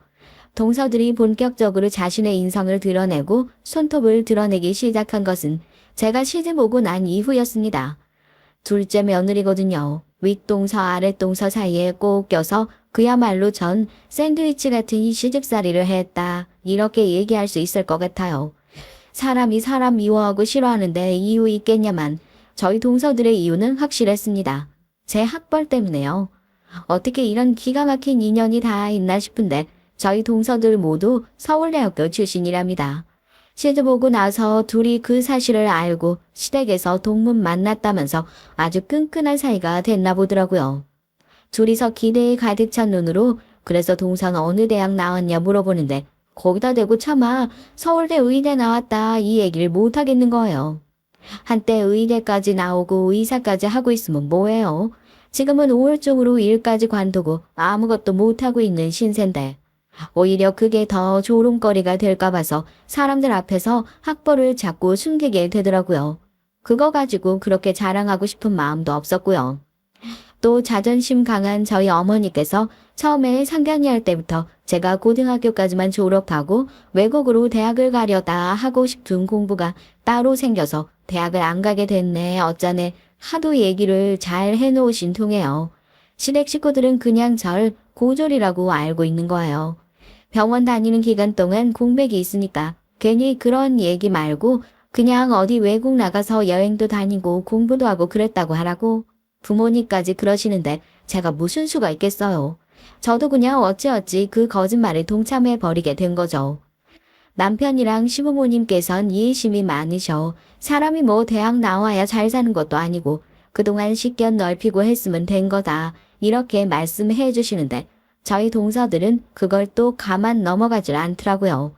동서들이 본격적으로 자신의 인성을 드러내고 손톱을 드러내기 시작한 것은 제가 시집 오고 난 이후였습니다. 둘째 며느리거든요. 윗동서 아랫동서 사이에 꼭 껴서 그야말로 전 샌드위치 같은 이 시집살이를 했다. 이렇게 얘기할 수 있을 것 같아요. 사람이 사람 미워하고 싫어하는데 이유 있겠냐만 저희 동서들의 이유는 확실했습니다. 제 학벌 때문에요. 어떻게 이런 기가 막힌 인연이 다 있나 싶은데 저희 동서들 모두 서울대학교 출신이랍니다. 시집오고 나서 둘이 그 사실을 알고 시댁에서 동문 만났다면서 아주 끈끈한 사이가 됐나 보더라고요. 둘이서 기대에 가득 찬 눈으로 그래서 동선 어느 대학 나왔냐 물어보는데 거기다 대고 차마 서울대 의대 나왔다 이 얘기를 못 하겠는 거예요. 한때 의대까지 나오고 의사까지 하고 있으면 뭐해요? 지금은 우울증으로 일까지 관두고 아무것도 못하고 있는 신세인데 오히려 그게 더 조롱거리가 될까 봐서 사람들 앞에서 학벌을 자꾸 숨기게 되더라고요. 그거 가지고 그렇게 자랑하고 싶은 마음도 없었고요. 또 자존심 강한 저희 어머니께서 처음에 상견례 할 때부터 제가 고등학교까지만 졸업하고 외국으로 대학을 가려다 하고 싶은 공부가 따로 생겨서 대학을 안 가게 됐네 어쩌네 하도 얘기를 잘 해놓으신 통해요. 시댁 식구들은 그냥 절 고졸이라고 알고 있는 거예요. 병원 다니는 기간 동안 공백이 있으니까 괜히 그런 얘기 말고 그냥 어디 외국 나가서 여행도 다니고 공부도 하고 그랬다고 하라고. 부모님까지 그러시는데 제가 무슨 수가 있겠어요. 저도 그냥 어찌어찌 그 거짓말에 동참해 버리게 된 거죠. 남편이랑 시부모님께선 이해심이 많으셔. 사람이 뭐 대학 나와야 잘 사는 것도 아니고 그동안 식견 넓히고 했으면 된 거다. 이렇게 말씀해 주시는데 저희 동서들은 그걸 또 가만 넘어가질 않더라고요.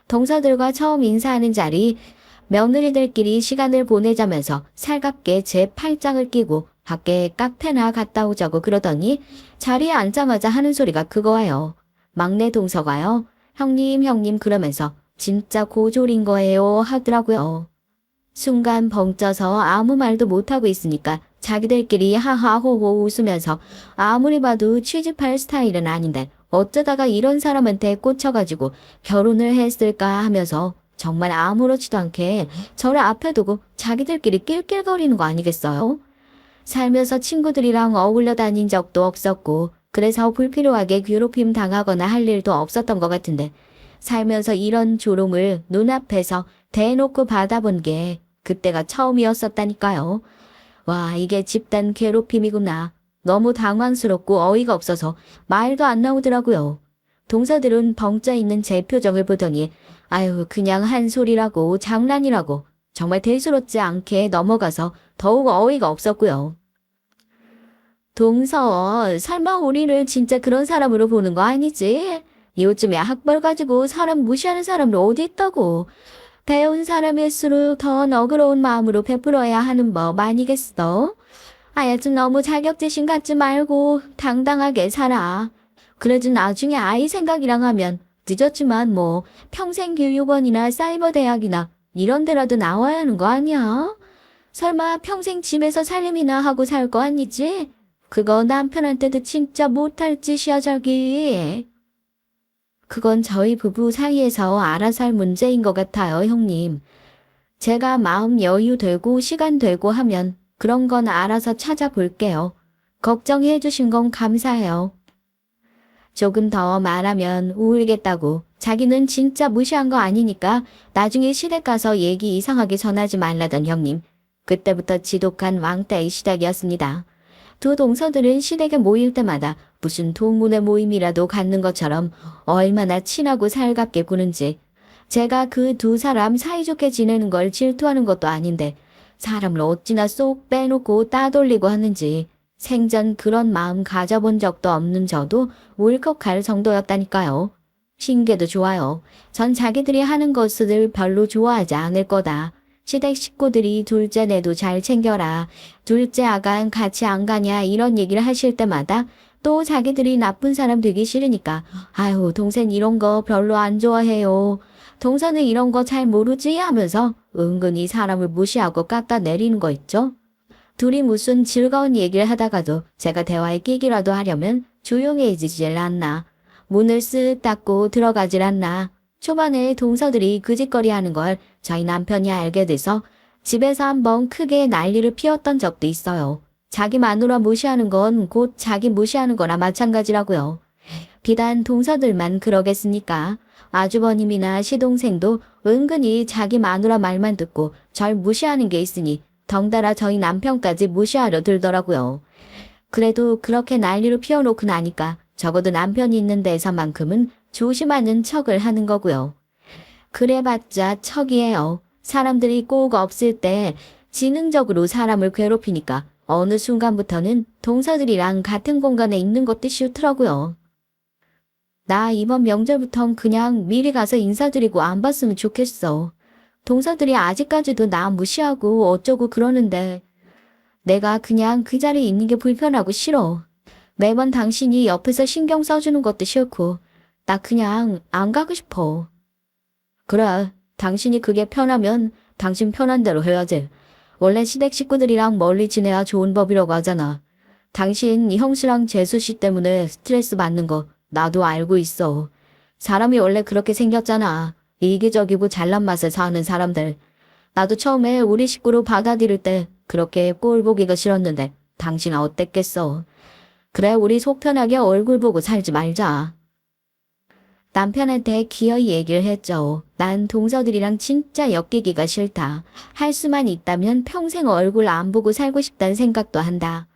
동서들과 처음 인사하는 자리 며느리들끼리 시간을 보내자면서 살갑게 제 팔짱을 끼고 밖에 카페나 갔다 오자고 그러더니 자리에 앉자마자 하는 소리가 그거예요. 막내 동서가요. 형님 그러면서 진짜 고졸인 거예요 하더라고요. 순간 벙쪄서 아무 말도 못하고 있으니까 자기들끼리 하하호호 웃으면서 아무리 봐도 취직할 스타일은 아닌데 어쩌다가 이런 사람한테 꽂혀가지고 결혼을 했을까 하면서 정말 아무렇지도 않게 저를 앞에 두고 자기들끼리 낄낄거리는 거 아니겠어요? 살면서 친구들이랑 어울려 다닌 적도 없었고 그래서 불필요하게 괴롭힘 당하거나 할 일도 없었던 것 같은데 살면서 이런 조롱을 눈앞에서 대놓고 받아본 게 그때가 처음이었었다니까요. 와, 이게 집단 괴롭힘이구나. 너무 당황스럽고 어이가 없어서 말도 안 나오더라고요. 동서들은 벙쪄 있는 제 표정을 보더니 아유 그냥 한 소리라고 장난이라고 정말 대수롭지 않게 넘어가서 더욱 어이가 없었고요. 동서, 설마 우리를 진짜 그런 사람으로 보는 거 아니지? 요즘에 학벌 가지고 사람 무시하는 사람들 어디 있다고. 배운 사람일수록 더 너그러운 마음으로 베풀어야 하는 법 아니겠어? 하여튼 너무 자격지심 갖지 말고 당당하게 살아. 그래도 나중에 아이 생각이랑 하면 늦었지만 뭐 평생 교육원이나 사이버 대학이나 이런 데라도 나와야 하는 거 아니야? 설마 평생 집에서 살림이나 하고 살 거 아니지? 그거 남편한테도 진짜 못할 짓이야 저기. 그건 저희 부부 사이에서 알아서 할 문제인 것 같아요 형님. 제가 마음 여유 되고 시간 되고 하면 그런 건 알아서 찾아볼게요. 걱정해 주신 건 감사해요. 조금 더 말하면 울겠다고 자기는 진짜 무시한 거 아니니까 나중에 시댁 가서 얘기 이상하게 전하지 말라던 형님. 그때부터 지독한 왕따의 시작이었습니다. 두 동서들은 시댁에 모일 때마다 무슨 동문회 모임이라도 갖는 것처럼 얼마나 친하고 살갑게 구는지 제가 그 두 사람 사이좋게 지내는 걸 질투하는 것도 아닌데 사람을 어찌나 쏙 빼놓고 따돌리고 하는지 생전 그런 마음 가져본 적도 없는 저도 울컥할 정도였다니까요. 핑계도 좋아요. 전 자기들이 하는 것을 별로 좋아하지 않을 거다. 시댁 식구들이 둘째 내도 잘 챙겨라. 둘째 아간 같이 안 가냐 이런 얘기를 하실 때마다 또 자기들이 나쁜 사람 되기 싫으니까 아유 동생 이런 거 별로 안 좋아해요. 동서는 이런 거 잘 모르지 하면서 은근히 사람을 무시하고 깎아내리는 거 있죠. 둘이 무슨 즐거운 얘기를 하다가도 제가 대화에 끼기라도 하려면 조용해지질 않나. 문을 쓱 닫고 들어가질 않나. 초반에 동서들이 그 짓거리 하는 걸 저희 남편이 알게 돼서 집에서 한번 크게 난리를 피웠던 적도 있어요. 자기 마누라 무시하는 건 곧 자기 무시하는 거나 마찬가지라고요. 비단 동서들만 그러겠습니까? 아주버님이나 시동생도 은근히 자기 마누라 말만 듣고 절 무시하는 게 있으니 덩달아 저희 남편까지 무시하려 들더라고요. 그래도 그렇게 난리를 피워놓고 나니까 적어도 남편이 있는 데서만큼은 조심하는 척을 하는 거고요. 그래봤자 척이에요. 사람들이 꼭 없을 때 지능적으로 사람을 괴롭히니까 어느 순간부터는 동서들이랑 같은 공간에 있는 것도 싫더라고요. 나 이번 명절부턴 그냥 미리 가서 인사드리고 안 봤으면 좋겠어. 동서들이 아직까지도 나 무시하고 어쩌고 그러는데 내가 그냥 그 자리에 있는 게 불편하고 싫어. 매번 당신이 옆에서 신경 써주는 것도 싫고 나 그냥 안 가고 싶어. 그래, 당신이 그게 편하면 당신 편한 대로 해야지. 원래 시댁 식구들이랑 멀리 지내야 좋은 법이라고 하잖아. 당신 이 형수랑 재수 씨 때문에 스트레스 받는 거 나도 알고 있어. 사람이 원래 그렇게 생겼잖아. 이기적이고 잘난 맛에 사는 사람들. 나도 처음에 우리 식구로 받아들일 때 그렇게 꼴 보기가 싫었는데 당신은 어땠겠어. 그래, 우리 속 편하게 얼굴 보고 살지 말자. 남편한테 기어이 얘기를 했죠. 난 동서들이랑 진짜 엮이기가 싫다. 할 수만 있다면 평생 얼굴 안 보고 살고 싶다는 생각도 한다.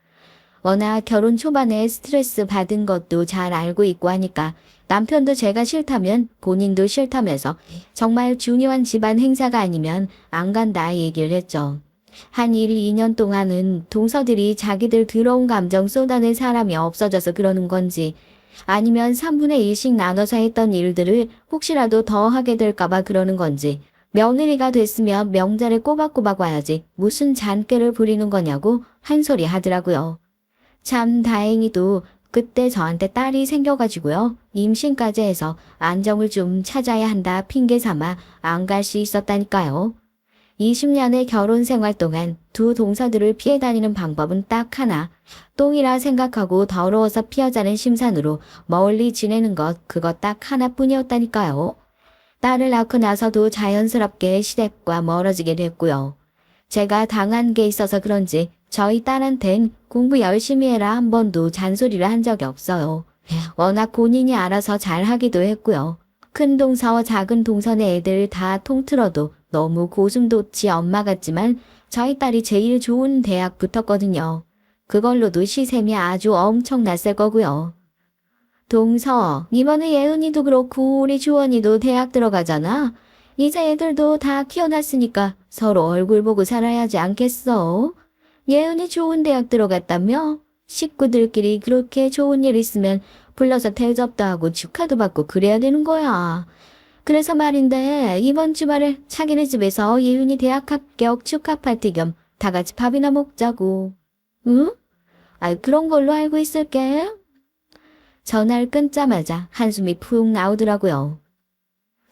워낙 결혼 초반에 스트레스 받은 것도 잘 알고 있고 하니까 남편도 제가 싫다면 본인도 싫다면서 정말 중요한 집안 행사가 아니면 안 간다 얘기를 했죠. 한 1, 2년 동안은 동서들이 자기들 더러운 감정 쏟아낼 사람이 없어져서 그러는 건지 아니면 3분의 1씩 나눠서 했던 일들을 혹시라도 더 하게 될까봐 그러는 건지 며느리가 됐으면 명절에 꼬박꼬박 와야지 무슨 잔꾀를 부리는 거냐고 한 소리 하더라고요. 참 다행히도 그때 저한테 딸이 생겨가지고요. 임신까지 해서 안정을 좀 찾아야 한다 핑계 삼아 안 갈 수 있었다니까요. 20년의 결혼 생활 동안 두 동서들을 피해 다니는 방법은 딱 하나. 똥이라 생각하고 더러워서 피하자는 심산으로 멀리 지내는 것 그거 딱 하나뿐이었다니까요. 딸을 낳고 나서도 자연스럽게 시댁과 멀어지게 됐고요. 제가 당한 게 있어서 그런지 저희 딸한텐 공부 열심히 해라 한 번도 잔소리를 한 적이 없어요. 워낙 본인이 알아서 잘하기도 했고요. 큰 동서와 작은 동서네 애들 다 통틀어도 너무 고슴도치 엄마 같지만 저희 딸이 제일 좋은 대학 붙었거든요. 그걸로도 시샘이 아주 엄청났을 거고요. 동서, 이번에 예은이도 그렇고 우리 주원이도 대학 들어가잖아. 이제 애들도 다 키워놨으니까 서로 얼굴 보고 살아야지 않겠어? 예은이 좋은 대학 들어갔다며? 식구들끼리 그렇게 좋은 일 있으면 불러서 대접도 하고 축하도 받고 그래야 되는 거야. 그래서 말인데 이번 주말에 자기네 집에서 예은이 대학 합격 축하 파티 겸 다 같이 밥이나 먹자고. 응? 그런 걸로 알고 있을게. 전화를 끊자마자 한숨이 푹 나오더라고요.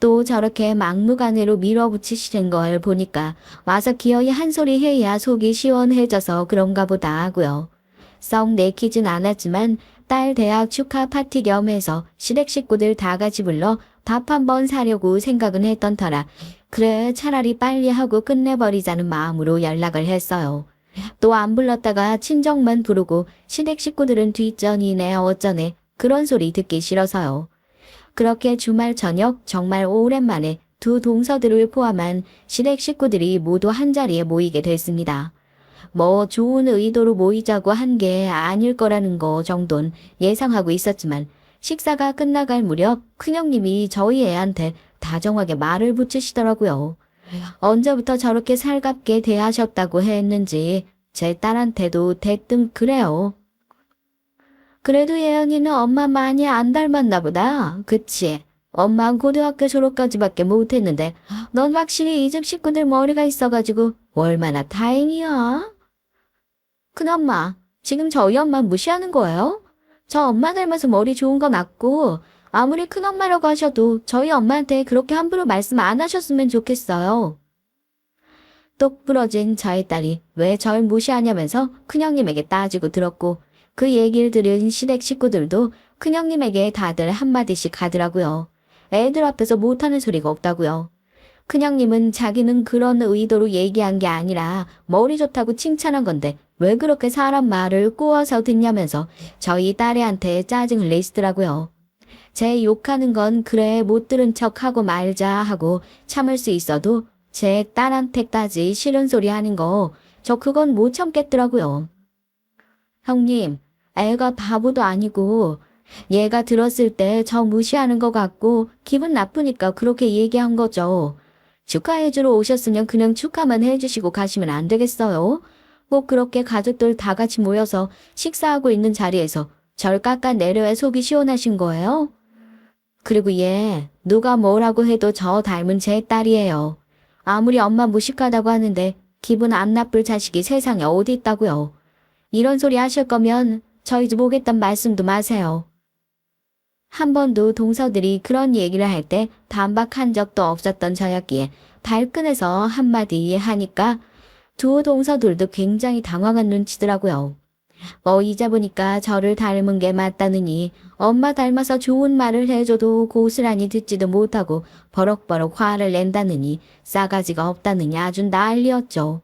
또 저렇게 막무가내로 밀어붙이시는 걸 보니까 와서 기어이 한 소리 해야 속이 시원해져서 그런가 보다 하고요. 썩 내키진 않았지만 딸 대학 축하 파티 겸 해서 시댁 식구들 다 같이 불러 밥 한번 사려고 생각은 했던 터라 그래 차라리 빨리 하고 끝내버리자는 마음으로 연락을 했어요. 또 안 불렀다가 친정만 부르고 시댁 식구들은 뒷전이네 어쩌네 그런 소리 듣기 싫어서요. 그렇게 주말 저녁 정말 오랜만에 두 동서들을 포함한 시댁 식구들이 모두 한자리에 모이게 됐습니다. 뭐 좋은 의도로 모이자고 한 게 아닐 거라는 거 정도는 예상하고 있었지만 식사가 끝나갈 무렵 큰형님이 저희 애한테 다정하게 말을 붙이시더라고요. 언제부터 저렇게 살갑게 대하셨다고 했는지 제 딸한테도 대뜸 그래요. 그래도 예은이는 엄마 많이 안 닮았나 보다. 그치? 엄마는 고등학교 졸업까지밖에 못했는데 넌 확실히 이 집 식구들 머리가 있어가지고 얼마나 다행이야. 큰엄마, 지금 저희 엄마 무시하는 거예요? 저 엄마 닮아서 머리 좋은 거 맞고 아무리 큰엄마라고 하셔도 저희 엄마한테 그렇게 함부로 말씀 안 하셨으면 좋겠어요. 똑 부러진 저희 딸이 왜 절 무시하냐면서 큰형님에게 따지고 들었고 그 얘기를 들은 시댁 식구들도 큰형님에게 다들 한마디씩 하더라고요. 애들 앞에서 못하는 소리가 없다고요. 큰형님은 자기는 그런 의도로 얘기한 게 아니라 머리 좋다고 칭찬한 건데 왜 그렇게 사람 말을 꼬아서 듣냐면서 저희 딸애한테 짜증을 내시더라고요. 제 욕하는 건 그래 못 들은 척하고 말자 하고 참을 수 있어도 제 딸한테까지 싫은 소리 하는 거 저 그건 못 참겠더라고요. 형님, 애가 바보도 아니고 얘가 들었을 때 저 무시하는 것 같고 기분 나쁘니까 그렇게 얘기한 거죠. 축하해주러 오셨으면 그냥 축하만 해주시고 가시면 안 되겠어요? 꼭 그렇게 가족들 다 같이 모여서 식사하고 있는 자리에서 절 깎아내려야 속이 시원하신 거예요? 그리고 얘 누가 뭐라고 해도 저 닮은 제 딸이에요. 아무리 엄마 무식하다고 하는데 기분 안 나쁠 자식이 세상에 어디 있다고요. 이런 소리 하실 거면 저희 집 오겠단 말씀도 마세요. 한 번도 동서들이 그런 얘기를 할 때 반박한 적도 없었던 저였기에 발끈해서 한마디 하니까 두 동서들도 굉장히 당황한 눈치더라고요. 이제 보니까 저를 닮은 게 맞다느니 엄마 닮아서 좋은 말을 해줘도 고스란히 듣지도 못하고 버럭버럭 화를 낸다느니 싸가지가 없다느니 아주 난리였죠.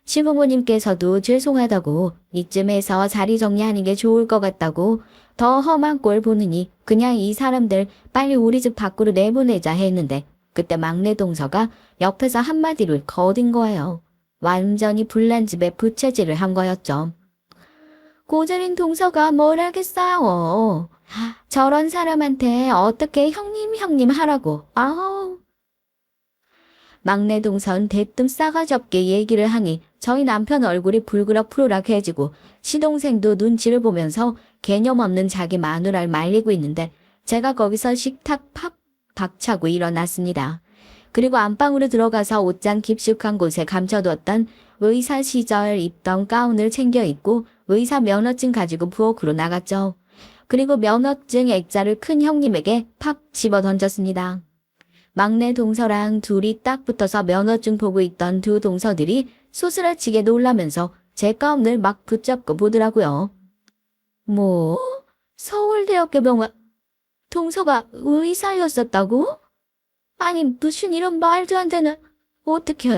시부모님께서도 죄송하다고 이쯤에서 자리 정리하는 게 좋을 것 같다고 더 험한 꼴 보느니 그냥 이 사람들 빨리 우리 집 밖으로 내보내자 했는데 그때 막내 동서가 옆에서 한마디를 거둔 거예요. 완전히 불난 집에 부채질을 한 거였죠. 고졸인 동서가 뭘 하겠어요. 저런 사람한테 어떻게 형님 하라고. 아우. 막내 동선 대뜸 싸가지 없게 얘기를 하니 저희 남편 얼굴이 불그락불그락해지고 시동생도 눈치를 보면서 개념 없는 자기 마누라를 말리고 있는데 제가 거기서 식탁 팍 박차고 일어났습니다. 그리고 안방으로 들어가서 옷장 깊숙한 곳에 감춰두었던 의사 시절 입던 가운을 챙겨 입고 의사 면허증 가지고 부엌으로 나갔죠. 그리고 면허증 액자를 큰 형님에게 팍 집어 던졌습니다. 막내 동서랑 둘이 딱 붙어서 면허증 보고 있던 두 동서들이 소스라치게 놀라면서 제 가운을 막 붙잡고 보더라고요. 뭐? 서울대학교 병원 동서가 의사였었다고? 아니 무슨 이런 말도 안 되는 어떻게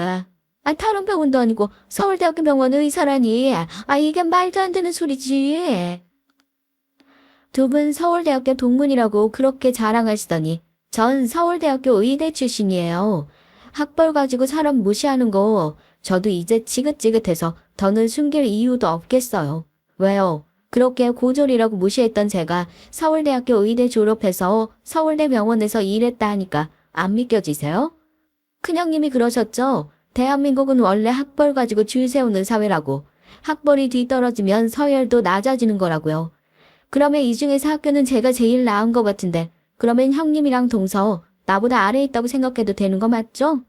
다른 병원도 아니고 서울대학교 병원 의사라니 이게 말도 안 되는 소리지. 두 분 서울대학교 동문이라고 그렇게 자랑하시더니 전 서울대학교 의대 출신이에요. 학벌 가지고 사람 무시하는 거 저도 이제 지긋지긋해서 더는 숨길 이유도 없겠어요. 왜요? 그렇게 고졸이라고 무시했던 제가 서울대학교 의대 졸업해서 서울대 병원에서 일했다 하니까 안 믿겨지세요? 큰형님이 그러셨죠? 대한민국은 원래 학벌 가지고 줄 세우는 사회라고. 학벌이 뒤떨어지면 서열도 낮아지는 거라고요. 그러면 이 중에서 학교는 제가 제일 나은 것 같은데 그러면 형님이랑 동서 나보다 아래에 있다고 생각해도 되는 거 맞죠?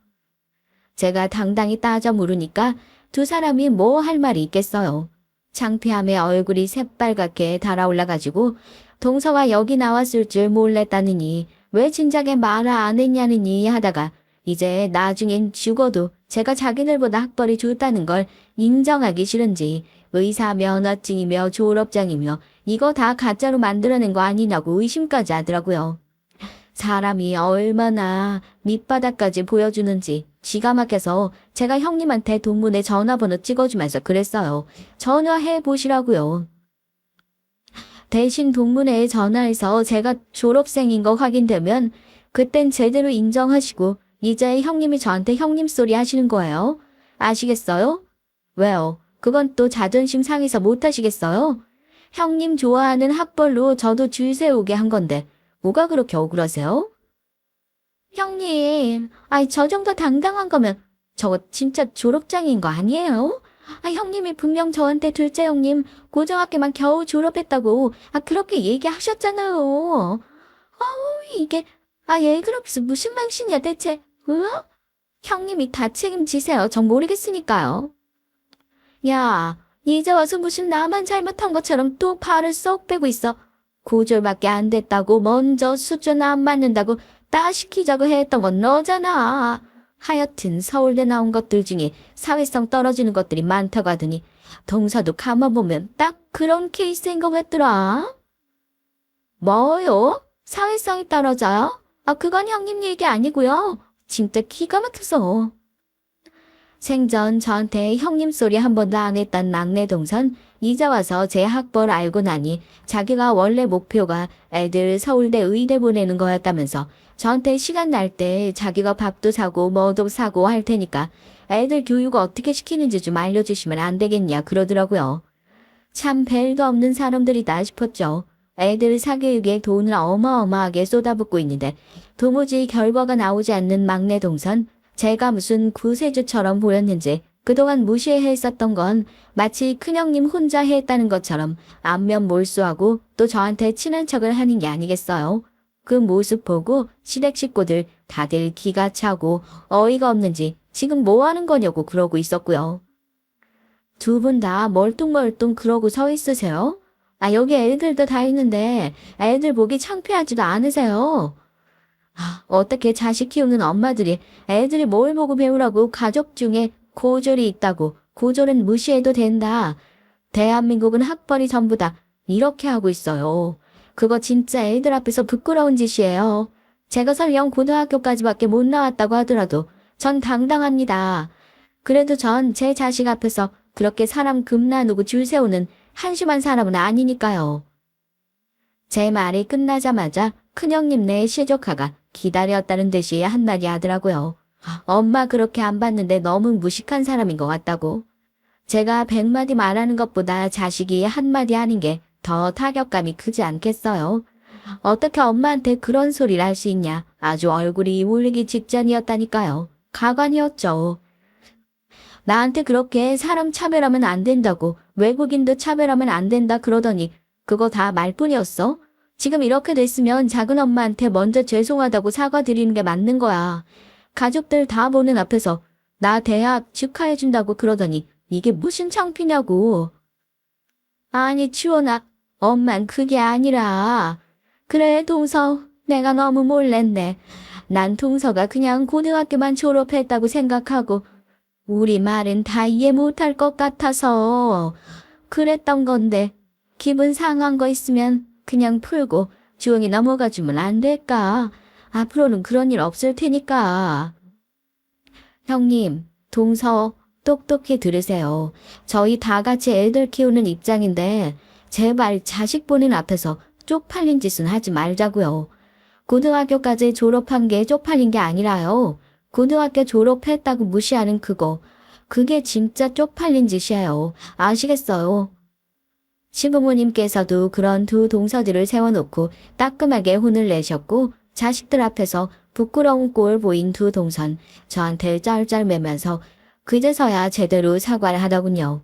제가 당당히 따져 물으니까 두 사람이 뭐 할 말이 있겠어요. 창피함에 얼굴이 새빨갛게 달아올라가지고 동서가 여기 나왔을 줄 몰랐다느니 왜 진작에 말을 안 했냐느니 하다가 이제 나중엔 죽어도 제가 자기들보다 학벌이 좋다는 걸 인정하기 싫은지 의사 면허증이며 졸업장이며 이거 다 가짜로 만들어낸 거 아니냐고 의심까지 하더라고요. 사람이 얼마나 밑바닥까지 보여주는지 기가 막혀서 제가 형님한테 동문회 전화번호 찍어주면서 그랬어요. 전화해 보시라고요. 대신 동문회에 전화해서 제가 졸업생인 거 확인되면 그땐 제대로 인정하시고 이제 형님이 저한테 형님 소리 하시는 거예요. 아시겠어요? 왜요? 그건 또 자존심 상해서 못 하시겠어요? 형님 좋아하는 학벌로 저도 줄 세우게 한 건데 뭐가 그렇게 억울하세요? 형님, 저 정도 당당한 거면 저거 진짜 졸업장인 거 아니에요? 형님이 분명 저한테 둘째 형님 고등학교만 겨우 졸업했다고 그렇게 얘기하셨잖아요. 이게 얘 그렇게 무슨 망신이야 대체? 형님이 다 책임지세요. 전 모르겠으니까요. 야, 이제 와서 무슨 나만 잘못한 것처럼 또 발을 쏙 빼고 있어. 고졸밖에 안 됐다고 먼저 수준 안 맞는다고 따시키자고 했던 건 너잖아. 하여튼 서울대 나온 것들 중에 사회성 떨어지는 것들이 많다고 하더니 동서도 가만 보면 딱 그런 케이스인 것 같더라. 뭐요? 사회성이 떨어져요? 그건 형님 얘기 아니고요. 진짜 기가 막혀서. 생전 저한테 형님 소리 한 번도 안 했던 막내 동선 이제 와서 제 학벌 알고 나니 자기가 원래 목표가 애들 서울대 의대 보내는 거였다면서 저한테 시간 날 때 자기가 밥도 사고 뭐도 사고 할 테니까 애들 교육 어떻게 시키는지 좀 알려주시면 안 되겠냐 그러더라고요. 참 벨도 없는 사람들이다 싶었죠. 애들 사교육에 돈을 어마어마하게 쏟아붓고 있는데 도무지 결과가 나오지 않는 막내 동선, 제가 무슨 구세주처럼 보였는지 그동안 무시했었던 건 마치 큰형님 혼자 했다는 것처럼 안면 몰수하고 또 저한테 친한 척을 하는 게 아니겠어요. 그 모습 보고 시댁 식구들 다들 기가 차고 어이가 없는지 지금 뭐 하는 거냐고 그러고 있었고요. 두 분 다 멀뚱멀뚱 그러고 서 있으세요? 아, 여기 애들도 다 있는데 애들 보기 창피하지도 않으세요? 아, 어떻게 자식 키우는 엄마들이 애들이 뭘 보고 배우라고 가족 중에 고졸이 있다고 고졸은 무시해도 된다. 대한민국은 학벌이 전부다. 이렇게 하고 있어요. 그거 진짜 애들 앞에서 부끄러운 짓이에요. 제가 설령 고등학교까지밖에 못 나왔다고 하더라도 전 당당합니다. 그래도 전 제 자식 앞에서 그렇게 사람 금 나누고 줄 세우는 한심한 사람은 아니니까요. 제 말이 끝나자마자 큰형님 네 시조카가 기다렸다는 듯이 한마디 하더라고요. 엄마 그렇게 안 봤는데 너무 무식한 사람인 것 같다고. 제가 100마디 말하는 것보다 자식이 한마디 하는 게 더 타격감이 크지 않겠어요? 어떻게 엄마한테 그런 소리를 할 수 있냐. 아주 얼굴이 울리기 직전이었다니까요. 가관이었죠. 나한테 그렇게 사람 차별하면 안 된다고 외국인도 차별하면 안 된다 그러더니 그거 다 말뿐이었어? 지금 이렇게 됐으면 작은 엄마한테 먼저 죄송하다고 사과드리는 게 맞는 거야. 가족들 다 보는 앞에서 나 대학 축하해준다고 그러더니 이게 무슨 창피냐고. 아니 치원아, 엄만 그게 아니라. 그래 동서, 내가 너무 몰랐네. 난 동서가 그냥 고등학교만 졸업했다고 생각하고 우리 말은 다 이해 못할 것 같아서 그랬던 건데 기분 상한 거 있으면 그냥 풀고 조용히 넘어가 주면 안 될까? 앞으로는 그런 일 없을 테니까. 형님, 동서 똑똑히 들으세요. 저희 다 같이 애들 키우는 입장인데 제발 자식 보는 앞에서 쪽팔린 짓은 하지 말자고요. 고등학교까지 졸업한 게 쪽팔린 게 아니라요. 고등학교 졸업했다고 무시하는 그거. 그게 진짜 쪽팔린 짓이에요. 아시겠어요? 시부모님께서도 그런 두 동서들을 세워놓고 따끔하게 혼을 내셨고 자식들 앞에서 부끄러운 꼴 보인 두 동선 저한테 짤짤매면서 그제서야 제대로 사과를 하더군요.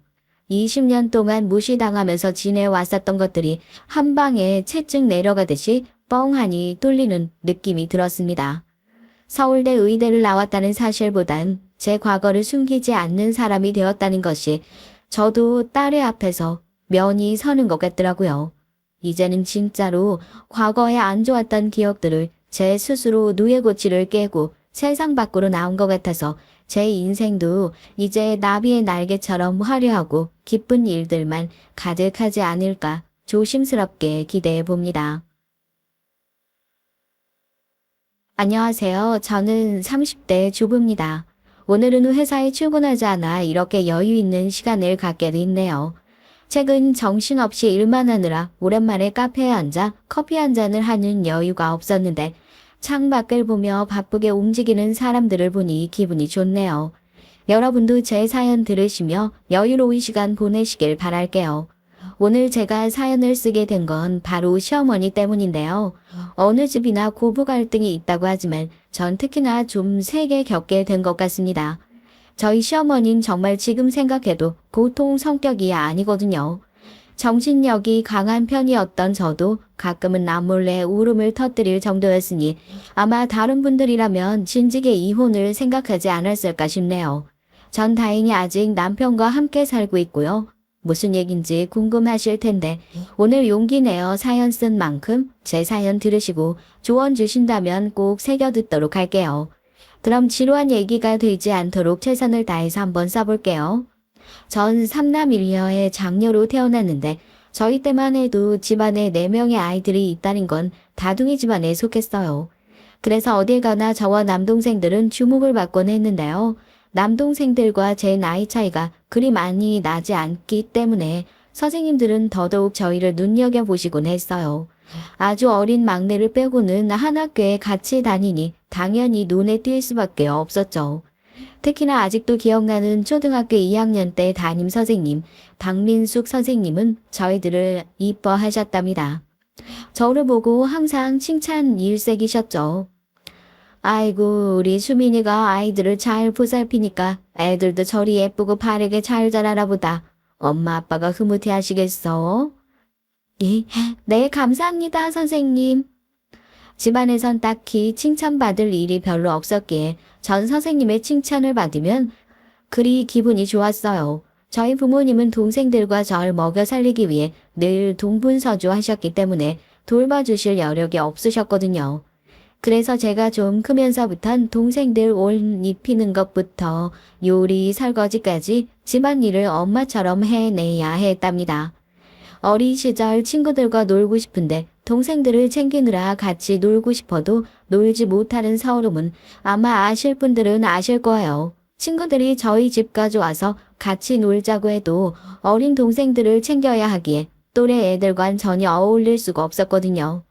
20년 동안 무시당하면서 지내왔었던 것들이 한 방에 채찍 내려가듯이 뻥하니 뚫리는 느낌이 들었습니다. 서울대 의대를 나왔다는 사실보단 제 과거를 숨기지 않는 사람이 되었다는 것이 저도 딸의 앞에서 면이 서는 것 같더라고요. 이제는 진짜로 과거에 안 좋았던 기억들을 제 스스로 누에고치를 깨고 세상 밖으로 나온 것 같아서 제 인생도 이제 나비의 날개처럼 화려하고 기쁜 일들만 가득하지 않을까 조심스럽게 기대해 봅니다. 안녕하세요. 저는 30대 주부입니다. 오늘은 회사에 출근하지 않아 이렇게 여유 있는 시간을 갖게 됐네요. 최근 정신없이 일만 하느라 오랜만에 카페에 앉아 커피 한 잔을 하는 여유가 없었는데 창밖을 보며 바쁘게 움직이는 사람들을 보니 기분이 좋네요. 여러분도 제 사연 들으시며 여유로운 시간 보내시길 바랄게요. 오늘 제가 사연을 쓰게 된 건 바로 시어머니 때문인데요. 어느 집이나 고부 갈등이 있다고 하지만 전 특히나 좀 세게 겪게 된 것 같습니다. 저희 시어머니는 정말 지금 생각해도 보통 성격이 아니거든요. 정신력이 강한 편이었던 저도 가끔은 남몰래 울음을 터뜨릴 정도였으니 아마 다른 분들이라면 진즉에 이혼을 생각하지 않았을까 싶네요. 전 다행히 아직 남편과 함께 살고 있고요. 무슨 얘긴지 궁금하실 텐데 오늘 용기 내어 사연 쓴 만큼 제 사연 들으시고 조언 주신다면 꼭 새겨 듣도록 할게요. 그럼 지루한 얘기가 되지 않도록 최선을 다해서 한번 써볼게요. 전 3남 1녀의 장녀로 태어났는데 저희 때만 해도 집안에 4명의 아이들이 있다는 건 다둥이 집안에 속했어요. 그래서 어딜 가나 저와 남동생들은 주목을 받곤 했는데요. 남동생들과 제 나이 차이가 그리 많이 나지 않기 때문에 선생님들은 더더욱 저희를 눈여겨보시곤 했어요. 아주 어린 막내를 빼고는 한 학교에 같이 다니니 당연히 눈에 띌 수밖에 없었죠. 특히나 아직도 기억나는 초등학교 2학년 때 담임 선생님, 박민숙 선생님은 저희들을 이뻐하셨답니다. 저를 보고 항상 칭찬 일색이셨죠. 아이고, 우리 수민이가 아이들을 잘 보살피니까 애들도 저리 예쁘고 바르게 잘 자라나 보다. 엄마 아빠가 흐뭇해 하시겠어? 예, 네, 감사합니다, 선생님. 집안에선 딱히 칭찬받을 일이 별로 없었기에 전 선생님의 칭찬을 받으면 그리 기분이 좋았어요. 저희 부모님은 동생들과 절 먹여 살리기 위해 늘 동분서주 하셨기 때문에 돌봐주실 여력이 없으셨거든요. 그래서 제가 좀 크면서부턴 동생들 옷 입히는 것부터 요리, 설거지까지 집안일을 엄마처럼 해내야 했답니다. 어린 시절 친구들과 놀고 싶은데 동생들을 챙기느라 같이 놀고 싶어도 놀지 못하는 서러움은 아마 아실 분들은 아실 거예요. 친구들이 저희 집까지 와서 같이 놀자고 해도 어린 동생들을 챙겨야 하기에 또래 애들과는 전혀 어울릴 수가 없었거든요.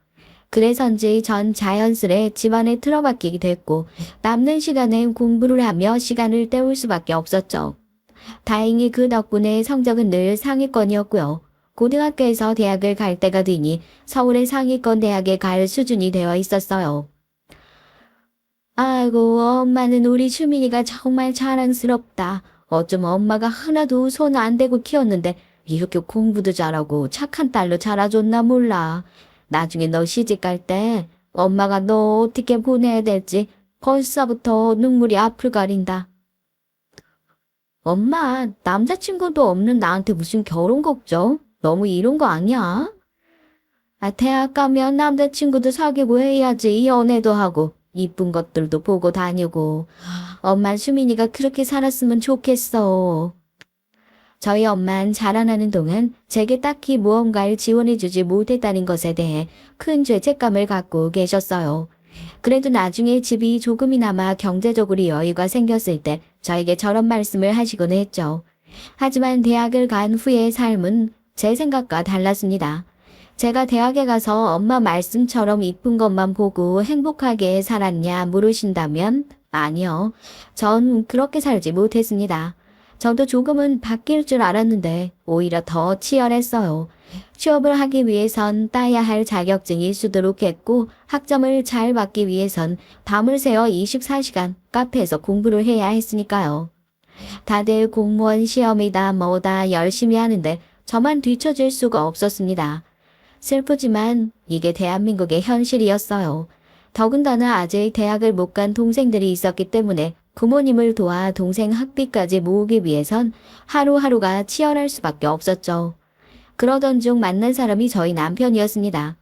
그래서인지 전 자연스레 집안에 틀어박히게 됐고 남는 시간엔 공부를 하며 시간을 때울 수밖에 없었죠. 다행히 그 덕분에 성적은 늘 상위권이었고요. 고등학교에서 대학을 갈 때가 되니 서울의 상위권 대학에 갈 수준이 되어 있었어요. 아이고, 엄마는 우리 수민이가 정말 자랑스럽다. 어쩜 엄마가 하나도 손 안 대고 키웠는데 이렇게 공부도 잘하고 착한 딸로 자라줬나 몰라. 나중에 너 시집갈 때 엄마가 너 어떻게 보내야 될지 벌써부터 눈물이 앞을 가린다. 엄마, 남자친구도 없는 나한테 무슨 결혼 걱정? 너무 이런 거 아니야? 대학 가면 남자친구도 사귀고 해야지. 연애도 하고 이쁜 것들도 보고 다니고. 엄마 수민이가 그렇게 살았으면 좋겠어. 저희 엄만 자라나는 동안 제게 딱히 무언가를 지원해주지 못했다는 것에 대해 큰 죄책감을 갖고 계셨어요. 그래도 나중에 집이 조금이나마 경제적으로 여유가 생겼을 때 저에게 저런 말씀을 하시곤 했죠. 하지만 대학을 간 후의 삶은 제 생각과 달랐습니다. 제가 대학에 가서 엄마 말씀처럼 이쁜 것만 보고 행복하게 살았냐 물으신다면 아니요. 전 그렇게 살지 못했습니다. 저도 조금은 바뀔 줄 알았는데 오히려 더 치열했어요. 취업을 하기 위해선 따야 할 자격증이 수두룩했고 학점을 잘 받기 위해선 밤을 새워 24시간 카페에서 공부를 해야 했으니까요. 다들 공무원 시험이다 뭐다 열심히 하는데 저만 뒤처질 수가 없었습니다. 슬프지만 이게 대한민국의 현실이었어요. 더군다나 아직 대학을 못 간 동생들이 있었기 때문에 부모님을 도와 동생 학비까지 모으기 위해선 하루하루가 치열할 수밖에 없었죠. 그러던 중 만난 사람이 저희 남편이었습니다.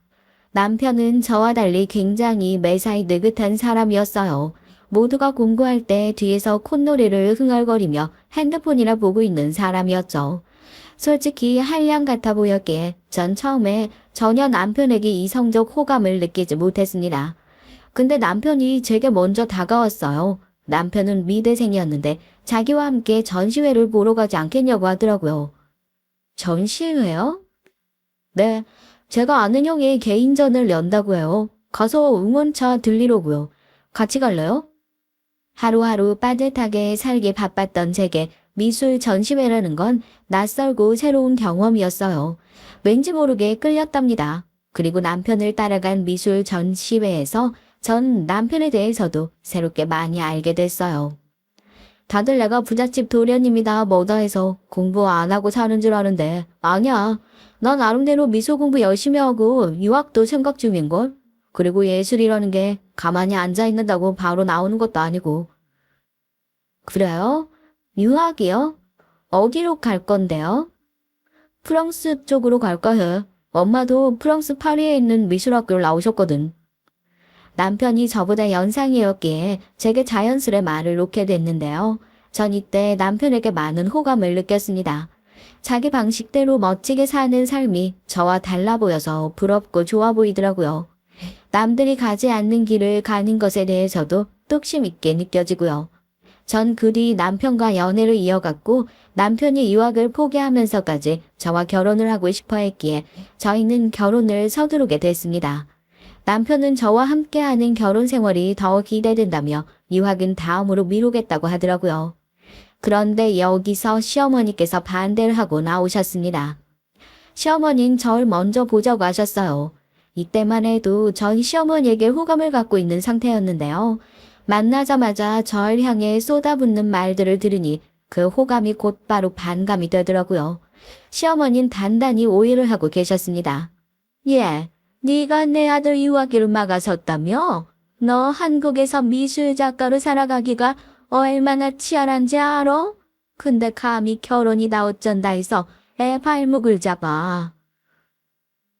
남편은 저와 달리 굉장히 매사에 느긋한 사람이었어요. 모두가 공부할 때 뒤에서 콧노래를 흥얼거리며 핸드폰이나 보고 있는 사람이었죠. 솔직히 한량 같아 보였기에 전 처음에 전혀 남편에게 이성적 호감을 느끼지 못했습니다. 근데 남편이 제게 먼저 다가왔어요. 남편은 미대생이었는데 자기와 함께 전시회를 보러 가지 않겠냐고 하더라고요. 전시회요? 네, 제가 아는 형이 개인전을 연다고 해요. 가서 응원차 들리려고요. 같이 갈래요? 하루하루 빠듯하게 살기 바빴던 제게 미술 전시회라는 건 낯설고 새로운 경험이었어요. 왠지 모르게 끌렸답니다. 그리고 남편을 따라간 미술 전시회에서 전 남편에 대해서도 새롭게 많이 알게 됐어요. 다들 내가 부잣집 도련님이다 뭐다 해서 공부 안 하고 사는 줄 아는데 아니야. 난 나름대로 미술 공부 열심히 하고 유학도 생각 중인걸. 그리고 예술이라는 게 가만히 앉아 있는다고 바로 나오는 것도 아니고. 그래요? 유학이요? 어디로 갈 건데요? 프랑스 쪽으로 갈까 해. 엄마도 프랑스 파리에 있는 미술학교를 나오셨거든. 남편이 저보다 연상이었기에 제게 자연스레 말을 놓게 됐는데요. 전 이때 남편에게 많은 호감을 느꼈습니다. 자기 방식대로 멋지게 사는 삶이 저와 달라 보여서 부럽고 좋아 보이더라고요. 남들이 가지 않는 길을 가는 것에 대해서도 뚝심 있게 느껴지고요. 전 그 뒤 남편과 연애를 이어갔고 남편이 유학을 포기하면서까지 저와 결혼을 하고 싶어 했기에 저희는 결혼을 서두르게 됐습니다. 남편은 저와 함께하는 결혼 생활이 더 기대된다며 유학은 다음으로 미루겠다고 하더라고요. 그런데 여기서 시어머니께서 반대를 하고 나오셨습니다. 시어머니는 절 먼저 보자고 하셨어요. 이때만 해도 전 시어머니에게 호감을 갖고 있는 상태였는데요. 만나자마자 절 향해 쏟아붓는 말들을 들으니 그 호감이 곧바로 반감이 되더라고요. 시어머니는 단단히 오해를 하고 계셨습니다. 예, 네가 내 아들 유아기를 막아섰다며? 너 한국에서 미술 작가로 살아가기가 얼마나 치열한지 알아? 근데 감히 결혼이다 어쩐다 해서 애 발목을 잡아.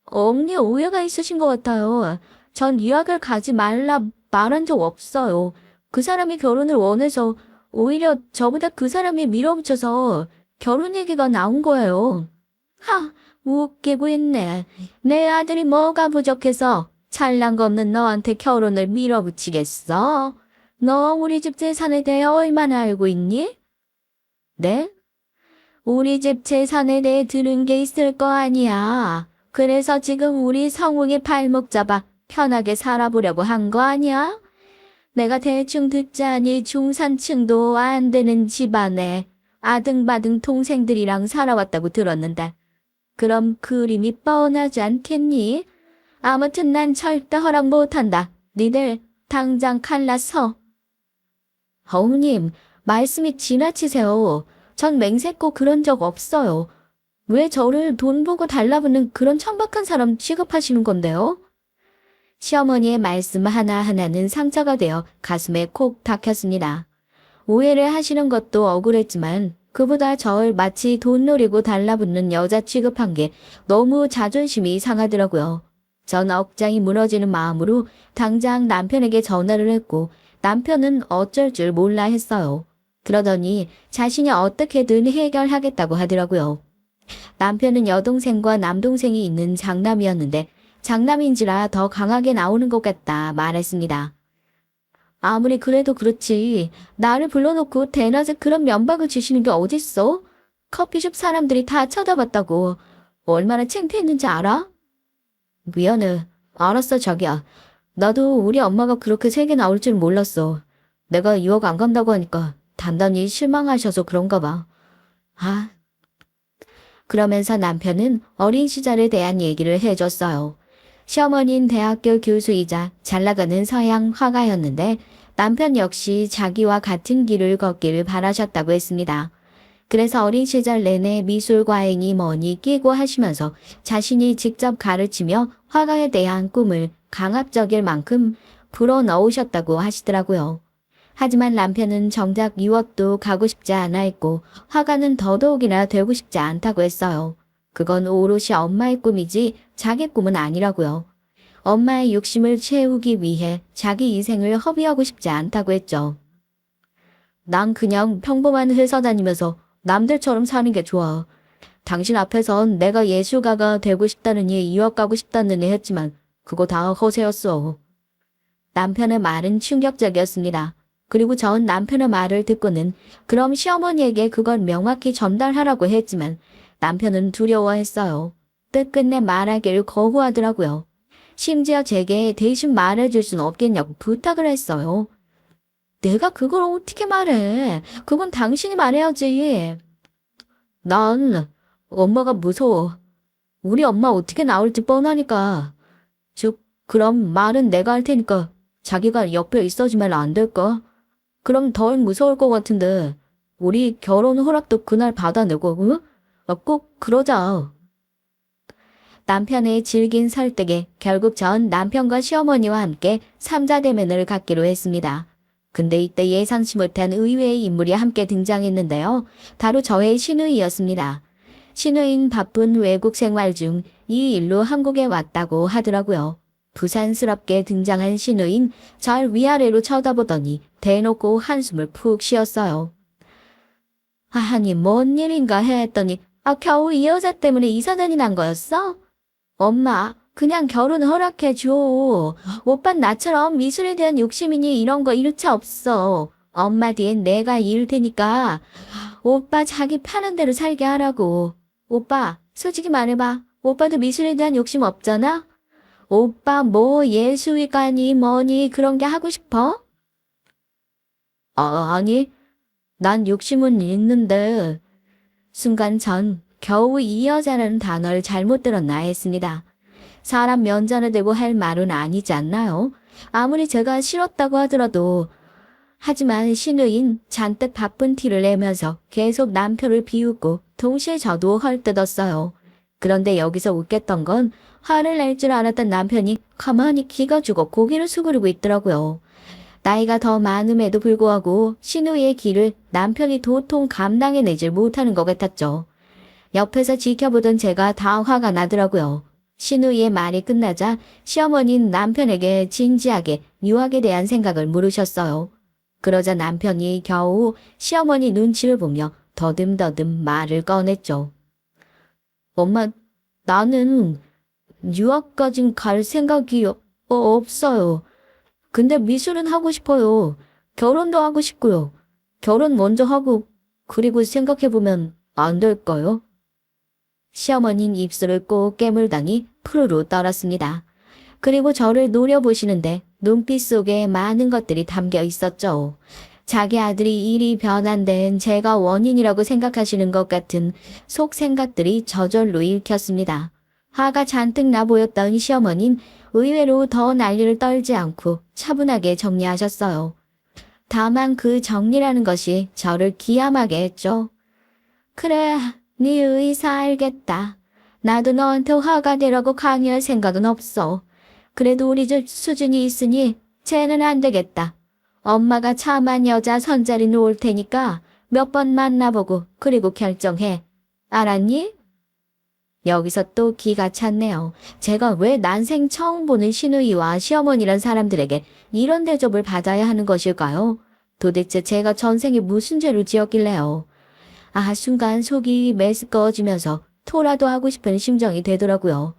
어머니 오해가 있으신 것 같아요. 전 유학을 가지 말라 말한 적 없어요. 그 사람이 결혼을 원해서 오히려 저보다 그 사람이 밀어붙여서 결혼 얘기가 나온 거예요. 하, 웃기고 있네. 내 아들이 뭐가 부족해서 잘난 거 없는 너한테 결혼을 밀어붙이겠어? 너 우리 집 재산에 대해 얼마나 알고 있니? 네? 우리 집 재산에 대해 들은 게 있을 거 아니야. 그래서 지금 우리 성웅이 발목 잡아 편하게 살아보려고 한 거 아니야? 내가 대충 듣자니 중산층도 안 되는 집안에 아등바등 동생들이랑 살아왔다고 들었는데 그럼 그림이 뻔하지 않겠니? 아무튼 난 절대 허락 못한다. 니들 당장 갈라서. 어머님, 말씀이 지나치세요. 전 맹세코 그런 적 없어요. 왜 저를 돈 보고 달라붙는 그런 천박한 사람 취급하시는 건데요? 시어머니의 말씀 하나하나는 상처가 되어 가슴에 콕 박혔습니다. 오해를 하시는 것도 억울했지만 그보다 절 마치 돈 노리고 달라붙는 여자 취급한 게 너무 자존심이 상하더라고요. 전 억장이 무너지는 마음으로 당장 남편에게 전화를 했고 남편은 어쩔 줄 몰라 했어요. 그러더니 자신이 어떻게든 해결하겠다고 하더라고요. 남편은 여동생과 남동생이 있는 장남이었는데 장남인지라 더 강하게 나오는 것 같다 말했습니다. 아무리 그래도 그렇지. 나를 불러놓고 대낮에 그런 면박을 주시는 게 어딨어? 커피숍 사람들이 다 쳐다봤다고. 얼마나 창피했는지 알아? 미안해. 알았어 자기야. 나도 우리 엄마가 그렇게 세게 나올 줄 몰랐어. 내가 유학 안 간다고 하니까 단단히 실망하셔서 그런가 봐. 아. 그러면서 남편은 어린 시절에 대한 얘기를 해줬어요. 시어머니는 대학교 교수이자 잘나가는 서양 화가였는데 남편 역시 자기와 같은 길을 걷기를 바라셨다고 했습니다. 그래서 어린 시절 내내 미술 과잉이 뭐니 끼고 하시면서 자신이 직접 가르치며 화가에 대한 꿈을 강압적일 만큼 불어넣으셨다고 하시더라고요. 하지만 남편은 정작 유학도 가고 싶지 않아 했고 화가는 더더욱이나 되고 싶지 않다고 했어요. 그건 오롯이 엄마의 꿈이지 자기 꿈은 아니라고요. 엄마의 욕심을 채우기 위해 자기 인생을 허비하고 싶지 않다고 했죠. 난 그냥 평범한 회사 다니면서 남들처럼 사는 게 좋아. 당신 앞에선 내가 예술가가 되고 싶다느니 유학 가고 다느니 했지만 그거 다 허세였어. 남편의 말은 충격적이었습니다. 그리고 전 남편의 말을 듣고는 그럼 시어머니에게 그걸 명확히 전달하라고 했지만 남편은 두려워했어요. 끝끝내 말하기를 거부하더라고요. 심지어 제게 대신 말해줄 순 없겠냐고 부탁을 했어요. 내가 그걸 어떻게 말해? 그건 당신이 말해야지. 난 엄마가 무서워. 우리 엄마 어떻게 나올지 뻔하니까. 즉, 그럼 말은 내가 할 테니까 자기가 옆에 있어주면 안 될까? 그럼 덜 무서울 것 같은데 우리 결혼 허락도 그날 받아내고 응? 꼭 그러자. 남편의 질긴 설득에 결국 전 남편과 시어머니와 함께 삼자 대면을 갖기로 했습니다. 근데 이때 예상치 못한 의외의 인물이 함께 등장했는데요. 바로 저의 시누이였습니다. 시누이는 바쁜 외국 생활 중 이 일로 한국에 왔다고 하더라고요. 부산스럽게 등장한 시누이는 절 위아래로 쳐다보더니 대놓고 한숨을 푹 쉬었어요. 아니 뭔 일인가 했더니 겨우 이 여자 때문에 이사단이 난 거였어? 엄마 그냥 결혼 허락해줘. 오빤 나처럼 미술에 대한 욕심이니 이런 거 일차 없어. 엄마 뒤엔 내가 이을 테니까 오빠 자기 파는 대로 살게 하라고. 오빠 솔직히 말해봐. 오빠도 미술에 대한 욕심 없잖아? 오빠 뭐 예술가니 뭐니 그런 게 하고 싶어? 아니 난 욕심은 있는데. 순간 전 겨우 이 여자라는 단어를 잘못 들었나 했습니다. 사람 면전에 대고 할 말은 아니지 않나요? 아무리 제가 싫었다고 하더라도. 하지만 신우인 잔뜩 바쁜 티를 내면서 계속 남편을 비웃고 동시에 저도 헐뜯었어요. 그런데 여기서 웃겼던 건 화를 낼 줄 알았던 남편이 가만히 기가 죽어 고개를 수그리고 있더라고요. 나이가 더 많음에도 불구하고 신우이의 기를 남편이 도통 감당해내질 못하는 것 같았죠. 옆에서 지켜보던 제가 다 화가 나더라고요. 신우이의 말이 끝나자 시어머니는 남편에게 진지하게 유학에 대한 생각을 물으셨어요. 그러자 남편이 겨우 시어머니 눈치를 보며 더듬더듬 말을 꺼냈죠. 엄마, 나는 유학까진 갈 생각이 없어요. 근데 미술은 하고 싶어요. 결혼도 하고 싶고요. 결혼 먼저 하고 그리고 생각해보면 안 될까요? 시어머니는 입술을 꼭 깨물더니 푸르르 떨었습니다. 그리고 저를 노려보시는데 눈빛 속에 많은 것들이 담겨 있었죠. 자기 아들이 일이 변한 데는 제가 원인이라고 생각하시는 것 같은 속 생각들이 저절로 읽혔습니다. 화가 잔뜩 나 보였던 시어머니는 의외로 더 난리를 떨지 않고 차분하게 정리하셨어요. 다만 그 정리라는 것이 저를 기함하게 했죠. 그래, 네 의사 알겠다. 나도 너한테 화가 되라고 강요할 생각은 없어. 그래도 우리 집 수준이 있으니 쟤는 안 되겠다. 엄마가 참한 여자 선자리 놓을 테니까 몇 번 만나보고 그리고 결정해. 알았니? 여기서 또 기가 찼네요. 제가 왜 난생 처음 보는 시누이와 시어머니란 사람들에게 이런 대접을 받아야 하는 것일까요? 도대체 제가 전생에 무슨 죄를 지었길래요. 순간 속이 메스꺼워지면서 토라도 하고 싶은 심정이 되더라고요.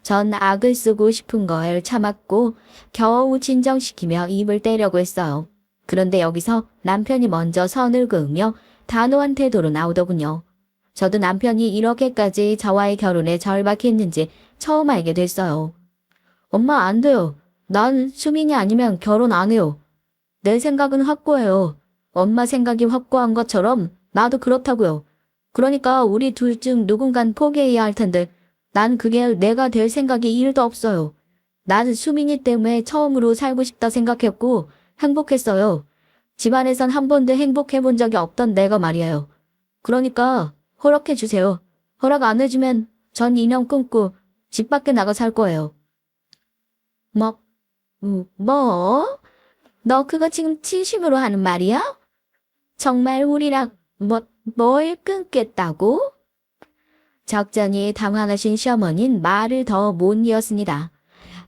전 악을 쓰고 싶은 걸 참았고 겨우 진정시키며 입을 떼려고 했어요. 그런데 여기서 남편이 먼저 선을 그으며 단호한 태도로 나오더군요. 저도 남편이 이렇게까지 저와의 결혼에 절박했는지 처음 알게 됐어요. 엄마 안 돼요. 난 수민이 아니면 결혼 안 해요. 내 생각은 확고해요. 엄마 생각이 확고한 것처럼 나도 그렇다고요. 그러니까 우리 둘 중 누군간 포기해야 할 텐데 난 그게 내가 될 생각이 1도 없어요. 나는 수민이 때문에 처음으로 살고 싶다 생각했고 행복했어요. 집안에선 한 번도 행복해 본 적이 없던 내가 말이에요. 그러니까 허락해 주세요. 허락 안 해주면 전 인형 끊고 집 밖에 나가 살 거예요. 뭐? 뭐? 너 그거 지금 진심으로 하는 말이야? 정말 우리랑 뭘 끊겠다고? 적잖이 당황하신 시어머니는 말을 더 못 이었습니다.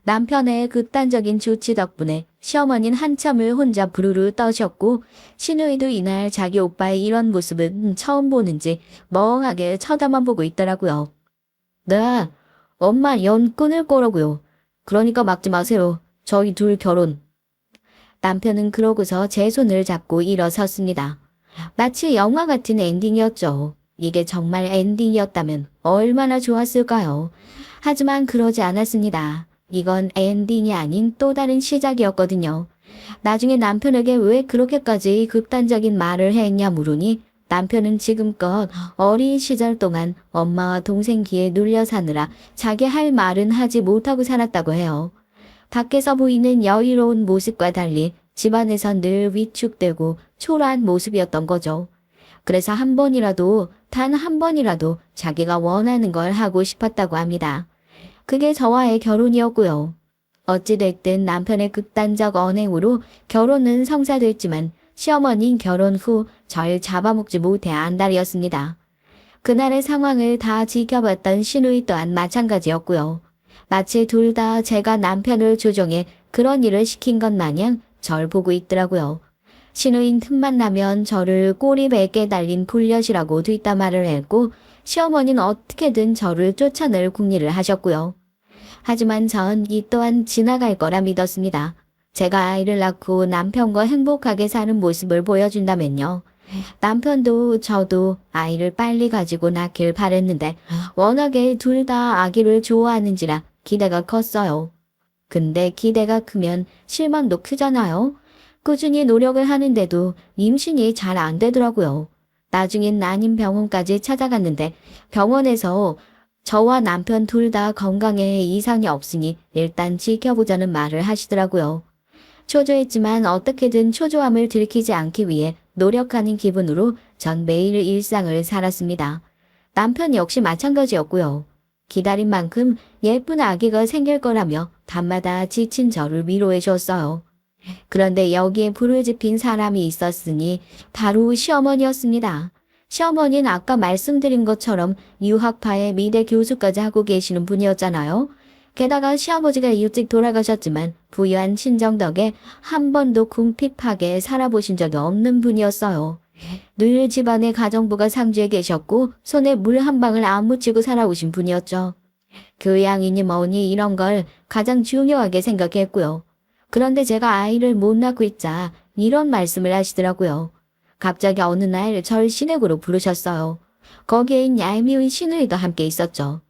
남편의 극단적인 조치 덕분에 시어머니는 한참을 혼자 부르르 떠셨고 시누이도 이날 자기 오빠의 이런 모습은 처음 보는지 멍하게 쳐다만 보고 있더라고요. 네, 엄마 연 끊을 거라고요. 그러니까 막지 마세요. 저희 둘 결혼. 남편은 그러고서 제 손을 잡고 일어섰습니다. 마치 영화 같은 엔딩이었죠. 이게 정말 엔딩이었다면 얼마나 좋았을까요? 하지만 그러지 않았습니다. 이건 엔딩이 아닌 또 다른 시작이었거든요. 나중에 남편에게 왜 그렇게까지 극단적인 말을 했냐 물으니 남편은 지금껏 어린 시절 동안 엄마와 동생 귀에 눌려 사느라 자기 할 말은 하지 못하고 살았다고 해요. 밖에서 보이는 여유로운 모습과 달리 집안에선 늘 위축되고 초라한 모습이었던 거죠. 그래서 한 번이라도, 단 한 번이라도 자기가 원하는 걸 하고 싶었다고 합니다. 그게 저와의 결혼이었고요. 어찌됐든 남편의 극단적 언행으로 결혼은 성사됐지만 시어머니는 결혼 후 절 잡아먹지 못해 안달이었습니다. 그날의 상황을 다 지켜봤던 시누이 또한 마찬가지였고요. 마치 둘 다 제가 남편을 조종해 그런 일을 시킨 것 마냥 절 보고 있더라고요. 시누인 틈만 나면 저를 꼬리배에 달린 불엿이라고 뒷담화를 했고 시어머니는 어떻게든 저를 쫓아낼 궁리를 하셨고요. 하지만 전 이 또한 지나갈 거라 믿었습니다. 제가 아이를 낳고 남편과 행복하게 사는 모습을 보여준다면요. 남편도 저도 아이를 빨리 가지고 낳길 바랬는데 워낙에 둘 다 아기를 좋아하는지라 기대가 컸어요. 근데 기대가 크면 실망도 크잖아요. 꾸준히 노력을 하는데도 임신이 잘 안 되더라고요. 나중엔 난임병원까지 찾아갔는데 병원에서 저와 남편 둘 다 건강에 이상이 없으니 일단 지켜보자는 말을 하시더라고요. 초조했지만 어떻게든 초조함을 들키지 않기 위해 노력하는 기분으로 전 매일 일상을 살았습니다. 남편 역시 마찬가지였고요. 기다린 만큼 예쁜 아기가 생길 거라며 밤마다 지친 저를 위로해 줬어요. 그런데 여기에 불을 지핀 사람이 있었으니 바로 시어머니였습니다. 시어머니는 아까 말씀드린 것처럼 유학파의 미대 교수까지 하고 계시는 분이었잖아요. 게다가 시아버지가 일찍 돌아가셨지만 부유한 친정 덕에 한 번도 궁핍하게 살아보신 적이 없는 분이었어요. 늘 집안의 가정부가 상주에 계셨고 손에 물 한 방울 안 묻히고 살아오신 분이었죠. 교양이니 뭐니 이런 걸 가장 중요하게 생각했고요. 그런데 제가 아이를 못 낳고 있자 이런 말씀을 하시더라고요. 갑자기 어느 날 절 시댁으로 부르셨어요. 거기엔 얄미운 시누이도 함께 있었죠.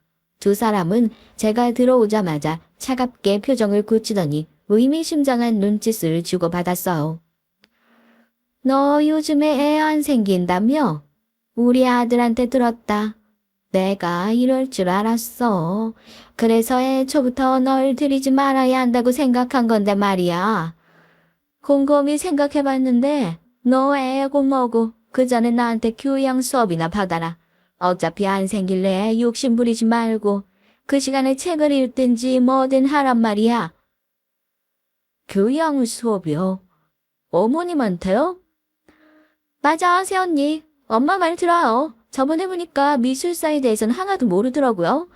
두 사람은 제가 들어오자마자 차갑게 표정을 굳히더니 의미심장한 눈짓을 주고받았어요. 너 요즘에 애 안 생긴다며? 우리 아들한테 들었다. 내가 이럴 줄 알았어. 그래서 애초부터 널 들이지 말아야 한다고 생각한 건데 말이야. 곰곰이 생각해봤는데 너 애고 뭐고 그 전에 나한테 교양 수업이나 받아라. 어차피 안 생길래 욕심 부리지 말고 그 시간에 책을 읽든지 뭐든 하란 말이야. 교양 수업이요? 어머님한테요? 맞아, 새언니. 엄마 말 들어요. 저번에 보니까 미술사에 대해서는 하나도 모르더라고요.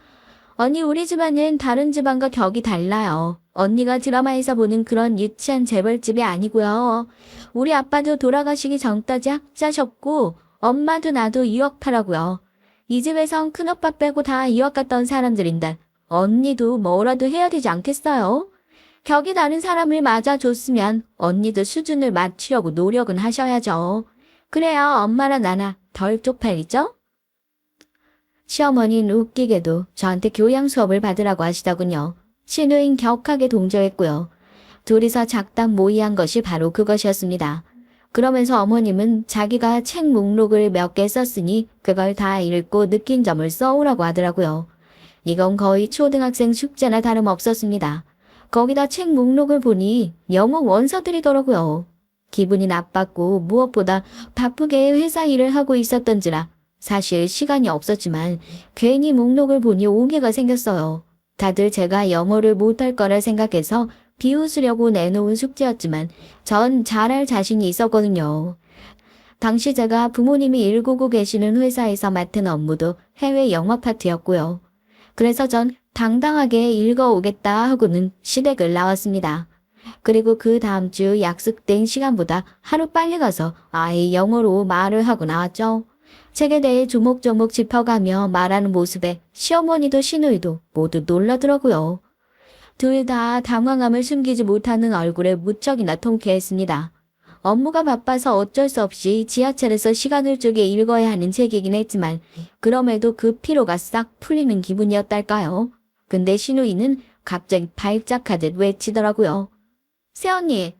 언니, 우리 집안은 다른 집안과 격이 달라요. 언니가 드라마에서 보는 그런 유치한 재벌집이 아니고요. 우리 아빠도 돌아가시기 전까지 학자셨고 엄마도 나도 유학파라고요. 이 집에선 큰오빠 빼고 다 유학 갔던 사람들인데 언니도 뭐라도 해야 되지 않겠어요? 격이 다른 사람을 맞아줬으면 언니도 수준을 맞추려고 노력은 하셔야죠. 그래야 엄마랑 나나 덜 쪽팔리죠? 시어머니는 웃기게도 저한테 교양 수업을 받으라고 하시더군요. 시누인 격하게 동조했고요. 둘이서 작당 모의한 것이 바로 그것이었습니다. 그러면서 어머님은 자기가 책 목록을 몇 개 썼으니 그걸 다 읽고 느낀 점을 써오라고 하더라고요. 이건 거의 초등학생 숙제나 다름없었습니다. 거기다 책 목록을 보니 영어 원서들이더라고요. 기분이 나빴고 무엇보다 바쁘게 회사 일을 하고 있었던지라 사실 시간이 없었지만 괜히 목록을 보니 오해가 생겼어요. 다들 제가 영어를 못할 거라 생각해서 비웃으려고 내놓은 숙제였지만 전 잘할 자신이 있었거든요. 당시 제가 부모님이 일구고 계시는 회사에서 맡은 업무도 해외 영어 파트였고요. 그래서 전 당당하게 읽어오겠다 하고는 시댁을 나왔습니다. 그리고 그 다음 주 약속된 시간보다 하루 빨리 가서 아예 영어로 말을 하고 나왔죠. 책에 대해 조목조목 짚어가며 말하는 모습에 시어머니도 시누이도 모두 놀라더라고요. 둘 다 당황함을 숨기지 못하는 얼굴에 무척이나 통쾌했습니다. 업무가 바빠서 어쩔 수 없이 지하철에서 시간을 쪼개 읽어야 하는 책이긴 했지만 그럼에도 그 피로가 싹 풀리는 기분이었달까요? 근데 시누이는 갑자기 발작하듯 외치더라고요. 새언니,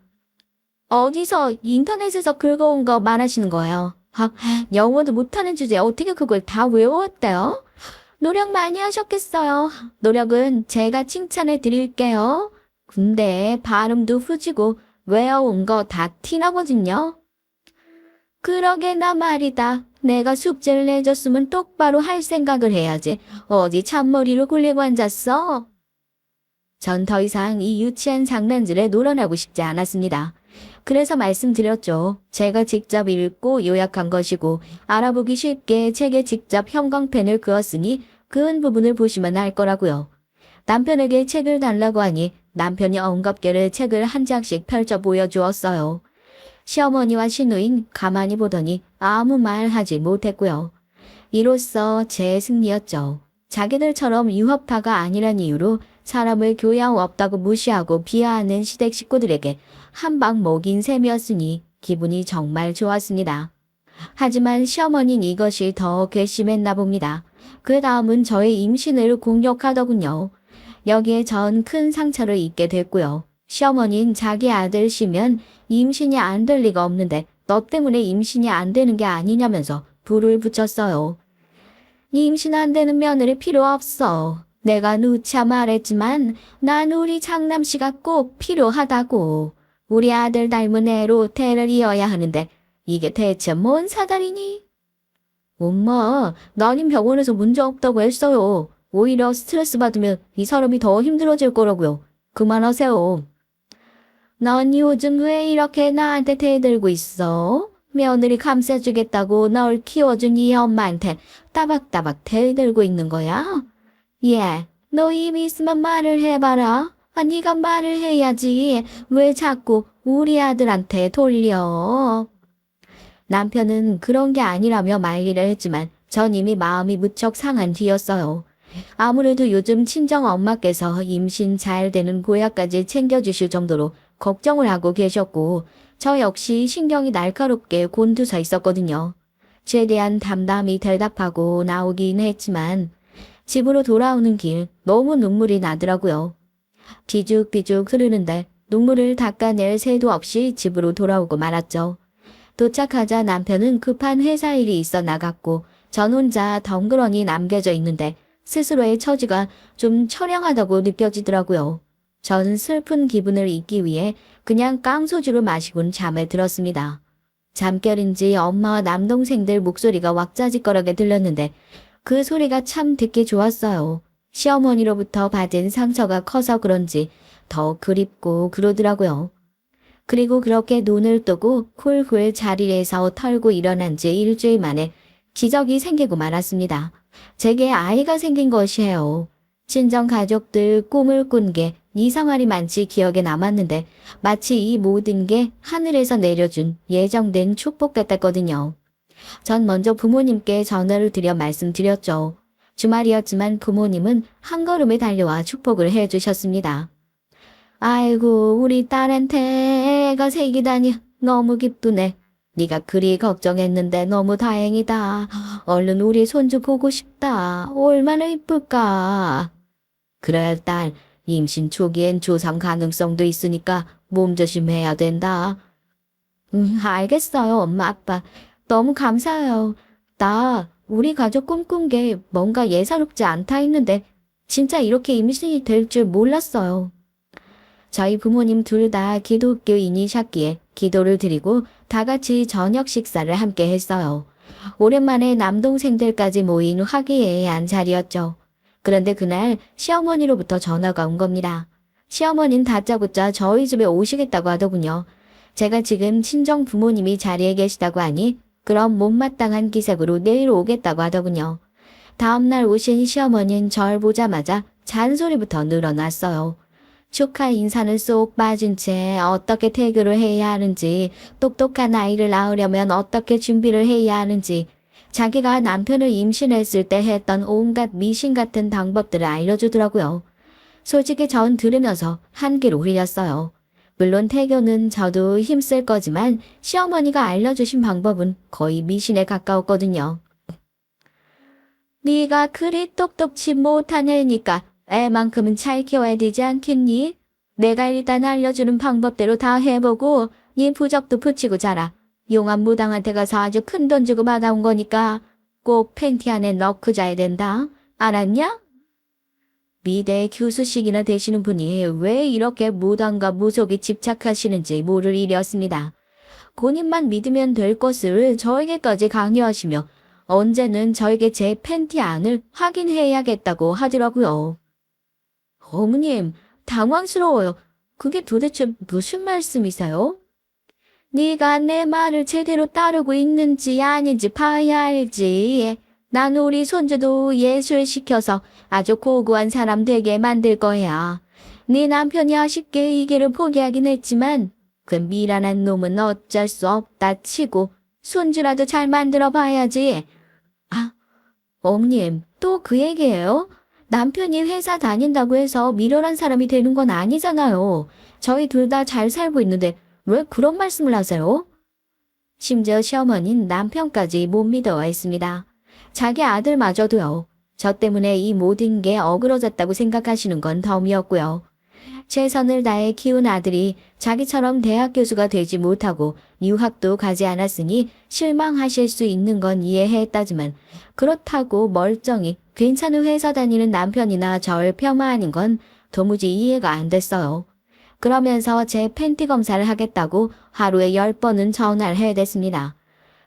어디서 인터넷에서 긁어온 거 말하시는 거예요? 영어도 못하는 주제에 어떻게 그걸 다 외워왔대요? 노력 많이 하셨겠어요. 노력은 제가 칭찬해 드릴게요. 근데 발음도 후지고 외워온 거 다 티나거든요. 그러게나 말이다. 내가 숙제를 내줬으면 똑바로 할 생각을 해야지. 어디 잔머리로 굴리고 앉았어? 전 더 이상 이 유치한 장난질에 놀아나고 싶지 않았습니다. 그래서 말씀드렸죠. 제가 직접 읽고 요약한 것이고 알아보기 쉽게 책에 직접 형광펜을 그었으니 그은 부분을 보시면 알 거라고요. 남편에게 책을 달라고 하니 남편이 엉겁게를 책을 한 장씩 펼쳐 보여주었어요. 시어머니와 시누인 가만히 보더니 아무 말 하지 못했고요. 이로써 제 승리였죠. 자기들처럼 유학파가 아니란 이유로 사람을 교양 없다고 무시하고 비하하는 시댁 식구들에게 한 방 먹인 셈이었으니 기분이 정말 좋았습니다. 하지만 시어머니는 이것이 더 괘씸했나 봅니다. 그 다음은 저의 임신을 공격하더군요. 여기에 전 큰 상처를 입게 됐고요. 시어머니는 자기 아들 씨면 임신이 안 될 리가 없는데 너 때문에 임신이 안 되는 게 아니냐면서 불을 붙였어요. 임신 안 되는 며느리 필요 없어. 내가 누차 말했지만 난 우리 장남씨가 꼭 필요하다고. 우리 아들 닮은 애로 대를 이어야 하는데 이게 대체 뭔 사달이니? 엄마, 나님 병원에서 문제 없다고 했어요. 오히려 스트레스 받으면 이 사람이 더 힘들어질 거라고요. 그만하세요. 넌 요즘 왜 이렇게 나한테 대들고 있어? 며느리 감싸주겠다고 널 키워준 이 엄마한테 따박따박 대들고 있는 거야? 예, 너 힘이 있으면 말을 해봐라. 네가 말을 해야지. 왜 자꾸 우리 아들한테 돌려? 남편은 그런 게 아니라며 말리를 했지만 전 이미 마음이 무척 상한 뒤였어요. 아무래도 요즘 친정 엄마께서 임신 잘 되는 보약까지 챙겨주실 정도로 걱정을 하고 계셨고 저 역시 신경이 날카롭게 곤두서 있었거든요. 최대한 담담히 대답하고 나오긴 했지만 집으로 돌아오는 길 너무 눈물이 나더라고요. 비죽비죽 흐르는데 눈물을 닦아낼 새도 없이 집으로 돌아오고 말았죠. 도착하자 남편은 급한 회사 일이 있어 나갔고 전 혼자 덩그러니 남겨져 있는데 스스로의 처지가 좀 처량하다고 느껴지더라고요. 전 슬픈 기분을 잊기 위해 그냥 깡소주를 마시곤 잠에 들었습니다. 잠결인지 엄마와 남동생들 목소리가 왁자지껄하게 들렸는데 그 소리가 참 듣기 좋았어요. 시어머니로부터 받은 상처가 커서 그런지 더 그립고 그러더라고요. 그리고 그렇게 눈을 뜨고 훌훌 자리에서 털고 일어난 지 일주일 만에 기적이 생기고 말았습니다. 제게 아이가 생긴 것이에요. 친정 가족들 꿈을 꾼 게 이상하리 많지 기억에 남았는데 마치 이 모든 게 하늘에서 내려준 예정된 축복 같았거든요. 전 먼저 부모님께 전화를 드려 말씀드렸죠. 주말이었지만 부모님은 한 걸음에 달려와 축복을 해주셨습니다. 아이고 우리 딸한테 애가 생기다니 너무 기쁘네. 네가 그리 걱정했는데 너무 다행이다. 얼른 우리 손주 보고 싶다. 얼마나 이쁠까. 그래 딸, 임신 초기엔 조상 가능성도 있으니까 몸조심해야 된다. 알겠어요 엄마 아빠. 너무 감사해요. 나 우리 가족 꿈꾼 게 뭔가 예사롭지 않다 했는데 진짜 이렇게 임신이 될 줄 몰랐어요. 저희 부모님 둘 다 기독교인이셨기에 기도를 드리고 다 같이 저녁 식사를 함께 했어요. 오랜만에 남동생들까지 모인 화기애애한 자리였죠. 그런데 그날 시어머니로부터 전화가 온 겁니다. 시어머니는 다짜고짜 저희 집에 오시겠다고 하더군요. 제가 지금 친정 부모님이 자리에 계시다고 하니 그럼 못마땅한 기색으로 내일 오겠다고 하더군요. 다음날 오신 시어머니는 절 보자마자 잔소리부터 늘어났어요. 축하 인사는 쏙 빠진 채 어떻게 태교를 해야 하는지, 똑똑한 아이를 낳으려면 어떻게 준비를 해야 하는지, 자기가 남편을 임신했을 때 했던 온갖 미신 같은 방법들을 알려주더라고요. 솔직히 전 들으면서 한기로 흘렸어요. 물론 태교는 저도 힘쓸 거지만 시어머니가 알려주신 방법은 거의 미신에 가까웠거든요. 네가 그리 똑똑치 못한 애니까 애만큼은 잘 키워야 되지 않겠니? 내가 일단 알려주는 방법대로 다 해보고 네 부적도 붙이고 자라. 용한 무당한테 가서 아주 큰 돈 주고 받아온 거니까 꼭 팬티 안에 넣고 자야 된다. 알았냐? 미대 교수식이나 되시는 분이 왜 이렇게 무당과 무속에 집착하시는지 모를 일이었습니다. 본인만 믿으면 될 것을 저에게까지 강요하시며 언제는 저에게 제 팬티 안을 확인해야겠다고 하더라고요. 어머님, 당황스러워요. 그게 도대체 무슨 말씀이세요? 네가 내 말을 제대로 따르고 있는지 아닌지 봐야 알지. 난 우리 손주도 예술시켜서 아주 고고한 사람 되게 만들 거야. 네 남편이 아쉽게 이 길을 포기하긴 했지만 그 미란한 놈은 어쩔 수 없다 치고 손주라도 잘 만들어 봐야지. 아, 어머님, 또 그 얘기예요? 남편이 회사 다닌다고 해서 미련한 사람이 되는 건 아니잖아요. 저희 둘 다 잘 살고 있는데 왜 그런 말씀을 하세요? 심지어 시어머니는 남편까지 못 믿어했습니다. 자기 아들마저도요. 저 때문에 이 모든 게 어그러졌다고 생각하시는 건 덤이었고요. 최선을 다해 키운 아들이 자기처럼 대학 교수가 되지 못하고 유학도 가지 않았으니 실망하실 수 있는 건 이해했다지만 그렇다고 멀쩡히 괜찮은 회사 다니는 남편이나 절 폄하하는 건 도무지 이해가 안 됐어요. 그러면서 제 팬티 검사를 하겠다고 하루에 10번은 전화를 해댔습니다.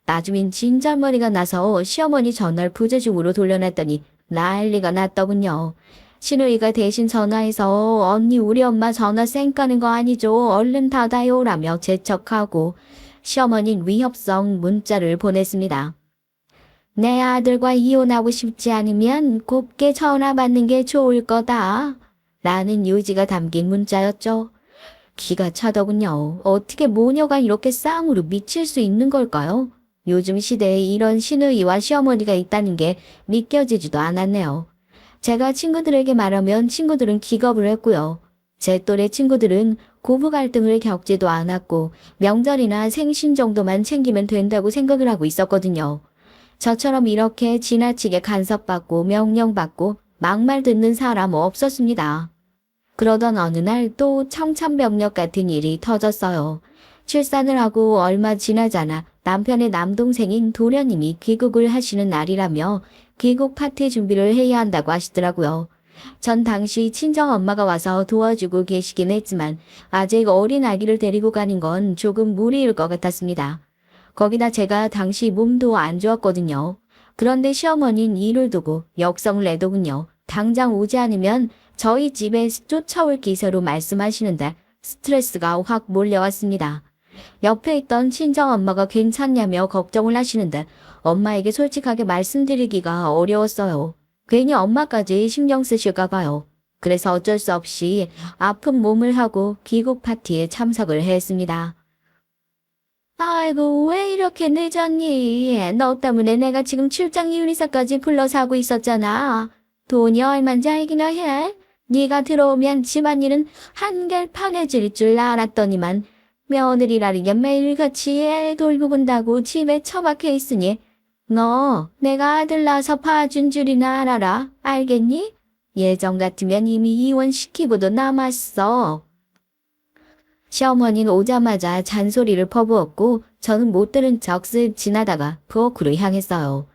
나중엔 진절머리가 나서 시어머니 전화를 부재중으로 돌려놨더니 난리가 났더군요. 시누이가 대신 전화해서 언니 우리 엄마 전화 쌩 까는 거 아니죠? 얼른 닫아요라며 재촉하고 시어머니는 위협성 문자를 보냈습니다. 내 아들과 이혼하고 싶지 않으면 곱게 전화 받는 게 좋을 거다. 라는 요지가 담긴 문자였죠. 기가 차더군요. 어떻게 모녀가 이렇게 쌍으로 미칠 수 있는 걸까요? 요즘 시대에 이런 시누이와 시어머니가 있다는 게 믿겨지지도 않았네요. 제가 친구들에게 말하면 친구들은 기겁을 했고요. 제 또래 친구들은 고부 갈등을 겪지도 않았고 명절이나 생신 정도만 챙기면 된다고 생각을 하고 있었거든요. 저처럼 이렇게 지나치게 간섭받고 명령받고 막말 듣는 사람 없었습니다. 그러던 어느 날 또 청천벽력 같은 일이 터졌어요. 출산을 하고 얼마 지나지 않아 남편의 남동생인 도련님이 귀국을 하시는 날이라며 귀국 파티 준비를 해야 한다고 하시더라고요. 전 당시 친정엄마가 와서 도와주고 계시긴 했지만 아직 어린 아기를 데리고 가는 건 조금 무리일 것 같았습니다. 거기다 제가 당시 몸도 안 좋았거든요. 그런데 시어머니는 일을 두고 역성을 내더군요. 당장 오지 않으면 저희 집에 쫓아올 기세로 말씀하시는데 스트레스가 확 몰려왔습니다. 옆에 있던 친정엄마가 괜찮냐며 걱정을 하시는데 엄마에게 솔직하게 말씀드리기가 어려웠어요. 괜히 엄마까지 신경 쓰실까 봐요. 그래서 어쩔 수 없이 아픈 몸을 하고 귀국 파티에 참석을 했습니다. 아이고 왜 이렇게 늦었니? 너 때문에 내가 지금 출장 요리사까지 불러서 하고 있었잖아. 돈이 얼만지 알기나 해? 네가 들어오면 집안일은 한결 편해질 줄 알았더니만 며느리라는 게 매일같이 애 돌보 본다고 집에 처박혀 있으니 너 내가 아들 낳아서 봐준 줄이나 알아라. 알겠니? 예전 같으면 이미 이혼시키고도 남았어. 시어머니는 오자마자 잔소리를 퍼부었고 저는 못 들은 척 쓱 지나다가 부엌으로 향했어요.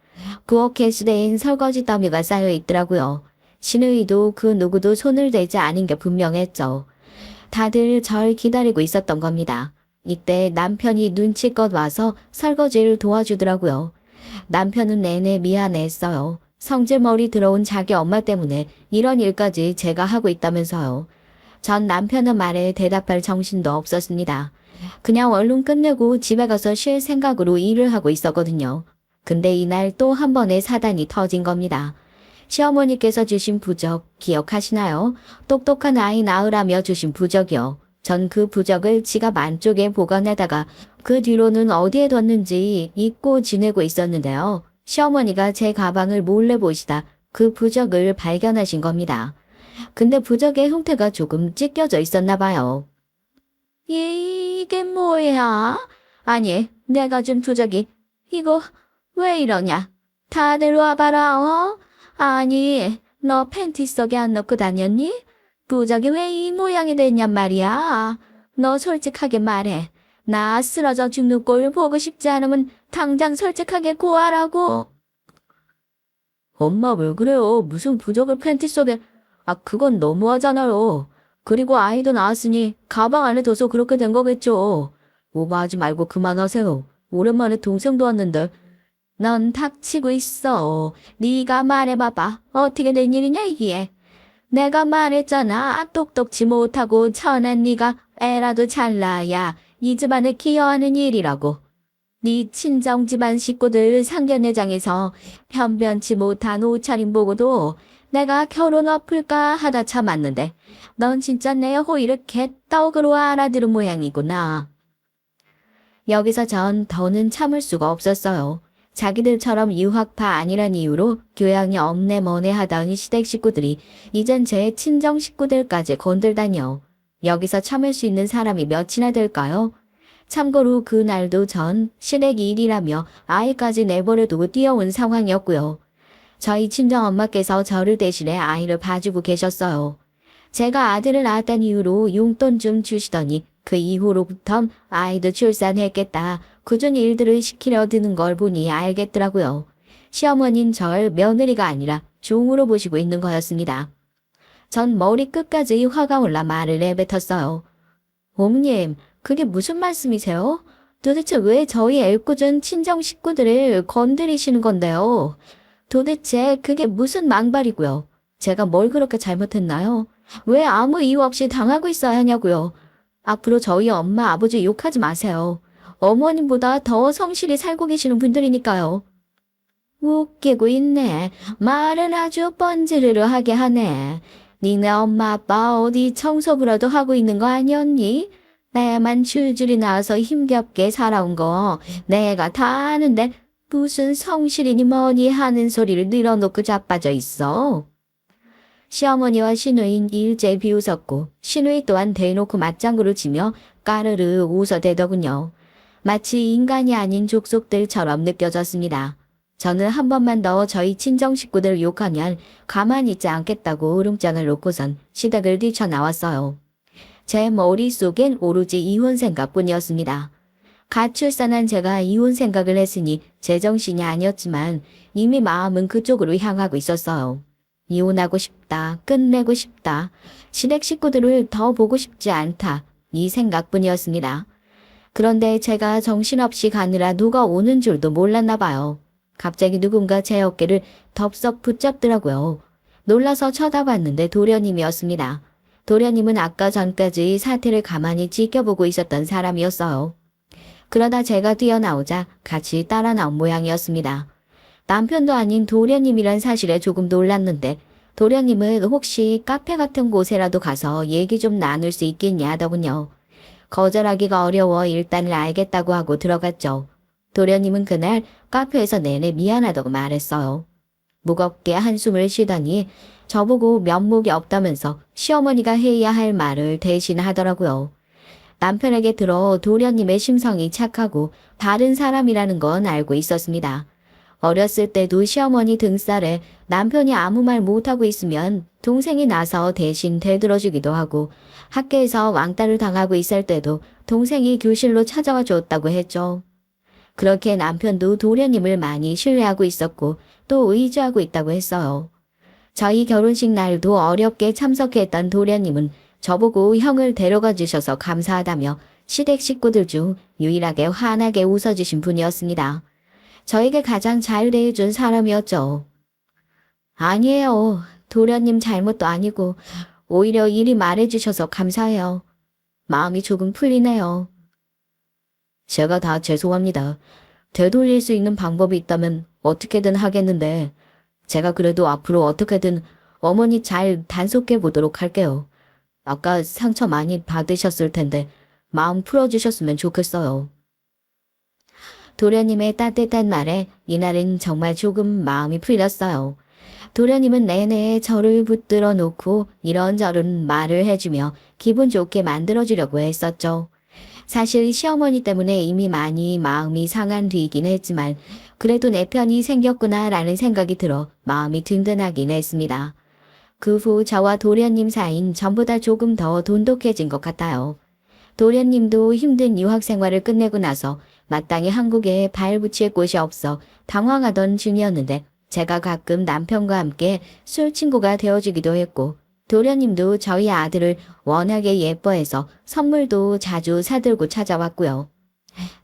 부엌 개수대엔 설거지 더미가 쌓여 있더라고요. 시누이도 그 누구도 손을 대지 않은 게 분명했죠. 다들 절 기다리고 있었던 겁니다. 이때 남편이 눈치껏 와서 설거지를 도와주더라고요. 남편은 내내 미안했어요. 성질머리 들어온 자기 엄마 때문에 이런 일까지 제가 하고 있다면서요. 전 남편의 말에 대답할 정신도 없었습니다. 그냥 얼른 끝내고 집에 가서 쉴 생각으로 일을 하고 있었거든요. 근데 이날 또 한 번의 사단이 터진 겁니다. 시어머니께서 주신 부적 기억하시나요? 똑똑한 아이 낳으라며 주신 부적이요. 전 그 부적을 지갑 안쪽에 보관하다가 그 뒤로는 어디에 뒀는지 잊고 지내고 있었는데요. 시어머니가 제 가방을 몰래 보시다 그 부적을 발견하신 겁니다. 근데 부적의 형태가 조금 찢겨져 있었나 봐요. 이게 뭐야? 아니, 내가 준 부적이 이거 왜 이러냐? 다들 와봐라, 어? 아니, 너 팬티 속에 안 넣고 다녔니? 부적이 왜 이 모양이 됐냔 말이야. 너 솔직하게 말해. 나 쓰러져 죽는 꼴 보고 싶지 않으면 당장 솔직하게 고하라고. 엄마 왜 그래요? 무슨 부적을 팬티 속에... 그건 너무하잖아요. 그리고 아이도 낳았으니 가방 안에 둬서 그렇게 된 거겠죠. 오버하지 말고 그만하세요. 오랜만에 동생도 왔는데. 넌 닥치고 있어. 네가 말해봐봐. 어떻게 된 일이냐 이게. 내가 말했잖아. 똑똑지 못하고 천한 네가 애라도 잘 낳아야 이 집안을 기여하는 일이라고. 네 친정 집안 식구들 상견례장에서 변변치 못한 옷차림 보고도 내가 결혼 엎을까 하다 참았는데 넌 진짜 내 호의를 개떡으로 알아들은 모양이구나. 여기서 전 더는 참을 수가 없었어요. 자기들처럼 유학파 아니란 이유로 교양이 없네 뭐네 하던 시댁 식구들이 이젠 제 친정 식구들까지 건들다니요. 여기서 참을 수 있는 사람이 몇이나 될까요? 참고로 그날도 전 시댁 일이라며 아이까지 내버려두고 뛰어온 상황이었고요. 저희 친정엄마께서 저를 대신해 아이를 봐주고 계셨어요. 제가 아들을 낳았다는 이유로 용돈 좀 주시더니 그 이후로부턴 아이도 출산했겠다. 꾸준히 일들을 시키려 드는 걸 보니 알겠더라고요. 시어머니는 절 며느리가 아니라 종으로 보시고 있는 거였습니다. 전 머리끝까지 화가 올라 말을 내뱉었어요. 어머님, 그게 무슨 말씀이세요? 도대체 왜 저희 애꿎은 친정 식구들을 건드리시는 건데요? 도대체 그게 무슨 망발이고요? 제가 뭘 그렇게 잘못했나요? 왜 아무 이유 없이 당하고 있어야 하냐고요? 앞으로 저희 엄마, 아버지 욕하지 마세요. 어머님보다 더 성실히 살고 계시는 분들이니까요. 웃기고 있네. 말은 아주 뻔지르르하게 하네. 니네 엄마 아빠 어디 청소부라도 하고 있는 거 아니었니? 내만 줄줄이 나와서 힘겹게 살아온 거 내가 다 아는데 무슨 성실이니 뭐니 하는 소리를 늘어놓고 자빠져 있어. 시어머니와 시누이는 일제히 비웃었고 시누이 또한 대놓고 맞장구를 치며 까르르 웃어대더군요. 마치 인간이 아닌 족속들처럼 느껴졌습니다. 저는 한 번만 더 저희 친정 식구들 욕하면 가만히 있지 않겠다고 으름장을 놓고선 시댁을 뛰쳐나왔어요. 제 머릿속엔 오로지 이혼 생각뿐이었습니다. 갓 출산한 제가 이혼 생각을 했으니 제정신이 아니었지만 이미 마음은 그쪽으로 향하고 있었어요. 이혼하고 싶다, 끝내고 싶다, 시댁 식구들을 더 보고 싶지 않다, 이 생각뿐이었습니다. 그런데 제가 정신없이 가느라 누가 오는 줄도 몰랐나 봐요. 갑자기 누군가 제 어깨를 덥석 붙잡더라고요. 놀라서 쳐다봤는데 도련님이었습니다. 도련님은 아까 전까지 사태를 가만히 지켜보고 있었던 사람이었어요. 그러다 제가 뛰어나오자 같이 따라 나온 모양이었습니다. 남편도 아닌 도련님이란 사실에 조금 놀랐는데 도련님은 혹시 카페 같은 곳에라도 가서 얘기 좀 나눌 수 있겠냐 하더군요. 거절하기가 어려워 일단을 알겠다고 하고 들어갔죠. 도련님은 그날 카페에서 내내 미안하다고 말했어요. 무겁게 한숨을 쉬더니 저보고 면목이 없다면서 시어머니가 해야 할 말을 대신 하더라고요. 남편에게 들어 도련님의 심성이 착하고 바른 사람이라는 건 알고 있었습니다. 어렸을 때도 시어머니 등살에 남편이 아무 말 못하고 있으면 동생이 나서 대신 대들어주기도 하고 학교에서 왕따를 당하고 있을 때도 동생이 교실로 찾아와 줬다고 했죠. 그렇게 남편도 도련님을 많이 신뢰하고 있었고 또 의지하고 있다고 했어요. 저희 결혼식 날도 어렵게 참석했던 도련님은 저보고 형을 데려가 주셔서 감사하다며 시댁 식구들 중 유일하게 환하게 웃어주신 분이었습니다. 저에게 가장 잘 대해준 사람이었죠. 아니에요. 도련님 잘못도 아니고 오히려 이리 말해주셔서 감사해요. 마음이 조금 풀리네요. 제가 다 죄송합니다. 되돌릴 수 있는 방법이 있다면 어떻게든 하겠는데 제가 그래도 앞으로 어떻게든 어머니 잘 단속해 보도록 할게요. 아까 상처 많이 받으셨을 텐데 마음 풀어주셨으면 좋겠어요. 도련님의 따뜻한 말에 이날은 정말 조금 마음이 풀렸어요. 도련님은 내내 저를 붙들어 놓고 이런저런 말을 해주며 기분 좋게 만들어주려고 했었죠. 사실 시어머니 때문에 이미 많이 마음이 상한 뒤이긴 했지만 그래도 내 편이 생겼구나라는 생각이 들어 마음이 든든하긴 했습니다. 그 후 저와 도련님 사이는 전보다 조금 더 돈독해진 것 같아요. 도련님도 힘든 유학 생활을 끝내고 나서 마땅히 한국에 발 붙일 곳이 없어 당황하던 중이었는데 제가 가끔 남편과 함께 술 친구가 되어주기도 했고 도련님도 저희 아들을 워낙에 예뻐해서 선물도 자주 사들고 찾아왔고요.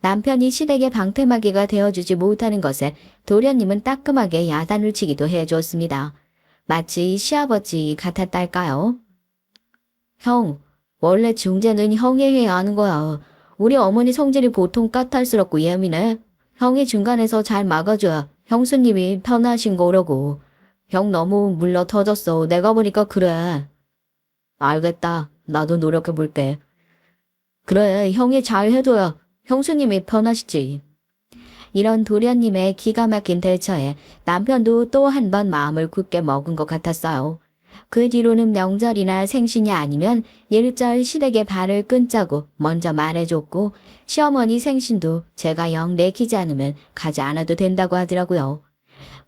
남편이 시댁의 방패막이가 되어주지 못하는 것에 도련님은 따끔하게 야단을 치기도 해줬습니다. 마치 시아버지 같았달까요? 형, 원래 중재는 형이 해야 하는 거야. 우리 어머니 성질이 보통 까탈스럽고 예민해. 형이 중간에서 잘 막아줘야 형수님이 편하신 거라고. 형 너무 물러 터졌어. 내가 보니까 그래. 알겠다. 나도 노력해볼게. 그래, 형이 잘 해줘야 형수님이 편하시지. 이런 도련님의 기가 막힌 대처에 남편도 또 한 번 마음을 굳게 먹은 것 같았어요. 그 뒤로는 명절이나 생신이 아니면 일절 시댁에 발을 끊자고 먼저 말해줬고 시어머니 생신도 제가 영 내키지 않으면 가지 않아도 된다고 하더라고요.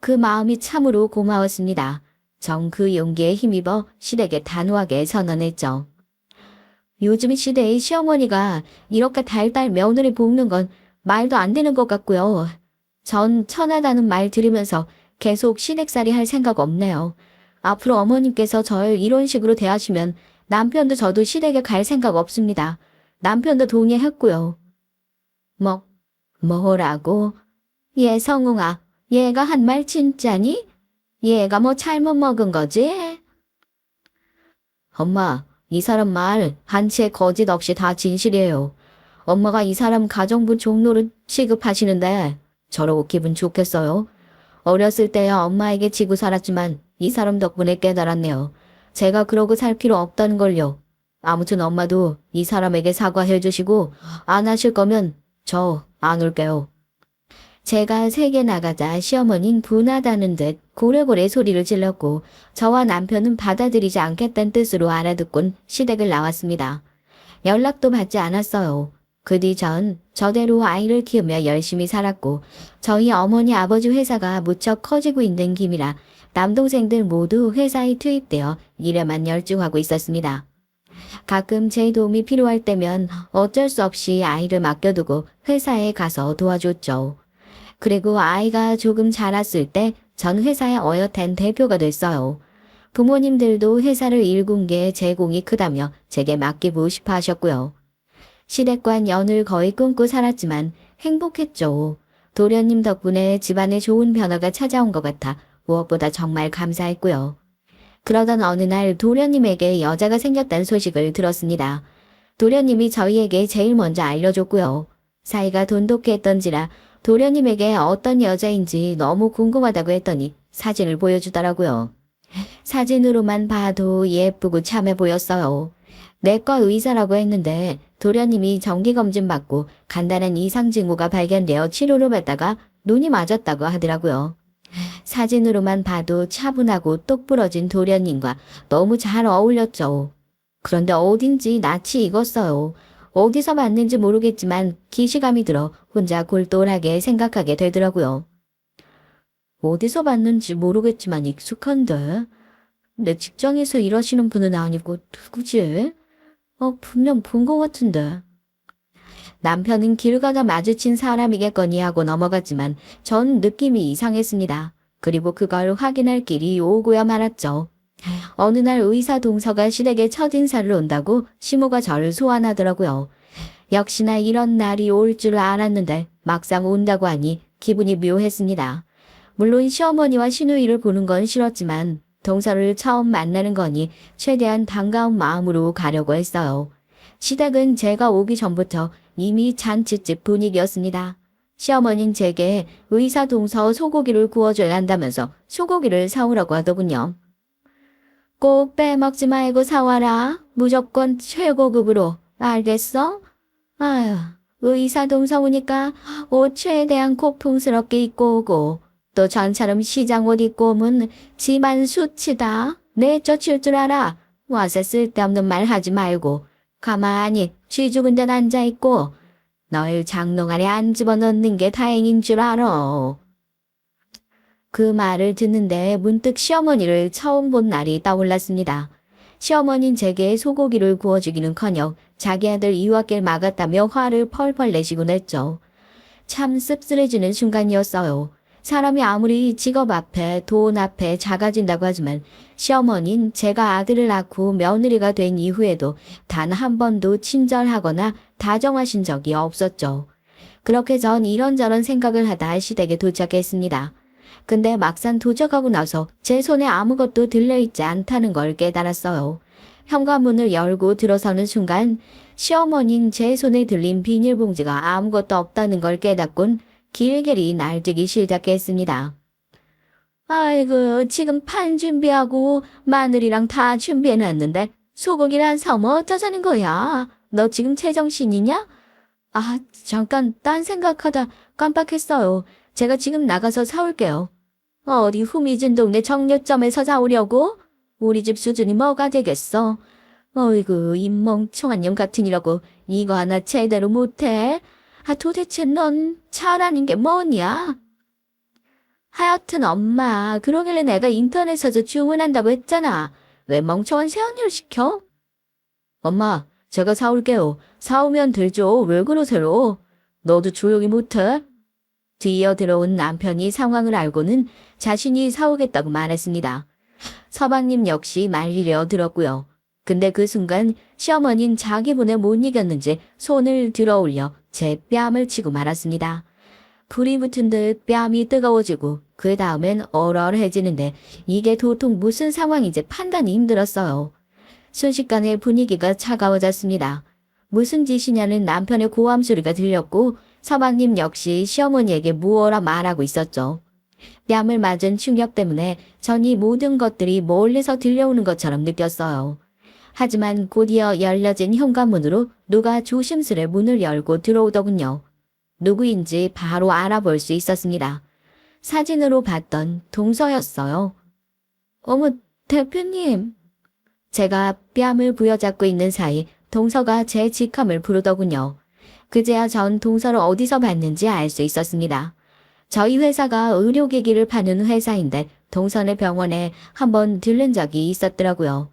그 마음이 참으로 고마웠습니다. 전 그 용기에 힘입어 시댁에 단호하게 선언했죠. 요즘 시대의 시어머니가 이렇게 달달 며느리 볶는 건 말도 안 되는 것 같고요. 전 천하다는 말 들으면서 계속 시댁살이 할 생각 없네요. 앞으로 어머님께서 절 이런 식으로 대하시면 남편도 저도 시댁에 갈 생각 없습니다. 남편도 동의했고요. 뭐라고? 얘 성웅아, 얘가 한 말 진짜니? 얘가 뭐 잘못 먹은 거지? 엄마, 이 사람 말 한치의 거짓 없이 다 진실이에요. 엄마가 이 사람 가정부 종로를 취급하시는데 저러고 기분 좋겠어요? 어렸을 때야 엄마에게 지고 살았지만 이 사람 덕분에 깨달았네요. 제가 그러고 살 필요 없다는 걸요. 아무튼 엄마도 이 사람에게 사과해 주시고 안 하실 거면 저 안 올게요. 제가 세게 나가자 시어머니는 분하다는 듯 고래고래 소리를 질렀고 저와 남편은 받아들이지 않겠다는 뜻으로 알아듣곤 시댁을 나왔습니다. 연락도 받지 않았어요. 그 뒤 전 저대로 아이를 키우며 열심히 살았고 저희 어머니 아버지 회사가 무척 커지고 있는 김이라 남동생들 모두 회사에 투입되어 일에만 열중하고 있었습니다. 가끔 제 도움이 필요할 때면 어쩔 수 없이 아이를 맡겨두고 회사에 가서 도와줬죠. 그리고 아이가 조금 자랐을 때 전 회사의 어엿한 대표가 됐어요. 부모님들도 회사를 일군 게 제 공이 크다며 제게 맡기고 싶어 하셨고요. 시댁과 연을 거의 끊고 살았지만 행복했죠. 도련님 덕분에 집안에 좋은 변화가 찾아온 것 같아 무엇보다 정말 감사했고요. 그러던 어느 날 도련님에게 여자가 생겼다는 소식을 들었습니다. 도련님이 저희에게 제일 먼저 알려줬고요. 사이가 돈독했던지라 도련님에게 어떤 여자인지 너무 궁금하다고 했더니 사진을 보여주더라고요. 사진으로만 봐도 예쁘고 참해 보였어요. 내과 의사라고 했는데 도련님이 정기검진 받고 간단한 이상 징후가 발견되어 치료를 받다가 눈이 맞았다고 하더라고요. 사진으로만 봐도 차분하고 똑부러진 도련님과 너무 잘 어울렸죠. 그런데 어딘지 낯이 익었어요. 어디서 봤는지 모르겠지만 기시감이 들어 혼자 골똘하게 생각하게 되더라고요. 어디서 봤는지 모르겠지만 익숙한데? 내 직장에서 일하시는 분은 아니고 누구지? 분명 본 것 같은데. 남편은 길 가다 마주친 사람이겠거니 하고 넘어갔지만 전 느낌이 이상했습니다. 그리고 그걸 확인할 길이 오고야 말았죠. 어느 날 의사 동서가 시댁에 첫인사를 온다고 시모가 저를 소환하더라고요. 역시나 이런 날이 올 줄 알았는데 막상 온다고 하니 기분이 묘했습니다. 물론 시어머니와 시누이를 보는 건 싫었지만 동서를 처음 만나는 거니 최대한 반가운 마음으로 가려고 했어요. 시댁은 제가 오기 전부터 이미 잔치집 분위기였습니다. 시어머니는 제게 의사 동서 소고기를 구워줘야 한다면서 소고기를 사오라고 하더군요. 꼭 빼먹지 말고 사와라. 무조건 최고급으로. 알겠어? 아휴, 의사 동서 오니까 옷 최대한 고풍스럽게 입고 오고 또 전처럼 시장 옷 입고 오면 집안 수치다. 내쫓을 줄 알아. 와서 쓸데없는 말 하지 말고 가만히 쥐 죽은 데 앉아있고 널 장롱 안에 안 집어넣는 게 다행인 줄 알아. 그 말을 듣는데 문득 시어머니를 처음 본 날이 떠올랐습니다. 시어머니는 제게 소고기를 구워주기는커녕 자기 아들 유학길 막았다며 화를 펄펄 내시곤 했죠. 참 씁쓸해지는 순간이었어요. 사람이 아무리 직업 앞에 돈 앞에 작아진다고 하지만 시어머니는 제가 아들을 낳고 며느리가 된 이후에도 단 한 번도 친절하거나 다정하신 적이 없었죠. 그렇게 전 이런저런 생각을 하다 시댁에 도착했습니다. 근데 막상 도착하고 나서 제 손에 아무것도 들려있지 않다는 걸 깨달았어요. 현관문을 열고 들어서는 순간 시어머니는 제 손에 들린 비닐봉지가 아무것도 없다는 걸 깨닫곤 길길이 날뛰기 시작했습니다. 아이고, 지금 판 준비하고 마늘이랑 다 준비해놨는데 소고기랑 사면 어쩌자는 거야? 너 지금 제정신이냐? 잠깐 딴 생각하다 깜빡했어요. 제가 지금 나가서 사올게요. 어디 후미진 동네 정육점에서 사오려고? 우리 집 수준이 뭐가 되겠어? 어이구, 이 멍청한 년 같으니라고 이거 하나 제대로 못해? 도대체 넌 차라는 게 뭐냐? 하여튼 엄마, 그러길래 내가 인터넷에서 주문한다고 했잖아. 왜 멍청한 새언니를 시켜? 엄마, 제가 사올게요. 사오면 되죠. 왜 그러세요? 너도 조용히 못해? 뒤이어 들어온 남편이 상황을 알고는 자신이 사오겠다고 말했습니다. 서방님 역시 말리려 들었고요. 근데 그 순간 시어머니는 자기 분에 못 이겼는지 손을 들어 올려 제 뺨을 치고 말았습니다. 불이 붙은 듯 뺨이 뜨거워지고 그 다음엔 얼얼해지는데 이게 도통 무슨 상황인지 판단이 힘들었어요. 순식간에 분위기가 차가워졌습니다. 무슨 짓이냐는 남편의 고함 소리가 들렸고 서방님 역시 시어머니에게 무어라 말하고 있었죠. 뺨을 맞은 충격 때문에 전 이 모든 것들이 멀리서 들려오는 것처럼 느꼈어요. 하지만 곧이어 열려진 현관문으로 누가 조심스레 문을 열고 들어오더군요. 누구인지 바로 알아볼 수 있었습니다. 사진으로 봤던 동서였어요. 어머, 대표님. 제가 뺨을 부여잡고 있는 사이 동서가 제 직함을 부르더군요. 그제야 전 동서를 어디서 봤는지 알 수 있었습니다. 저희 회사가 의료기기를 파는 회사인데 동선의 병원에 한번 들른 적이 있었더라고요.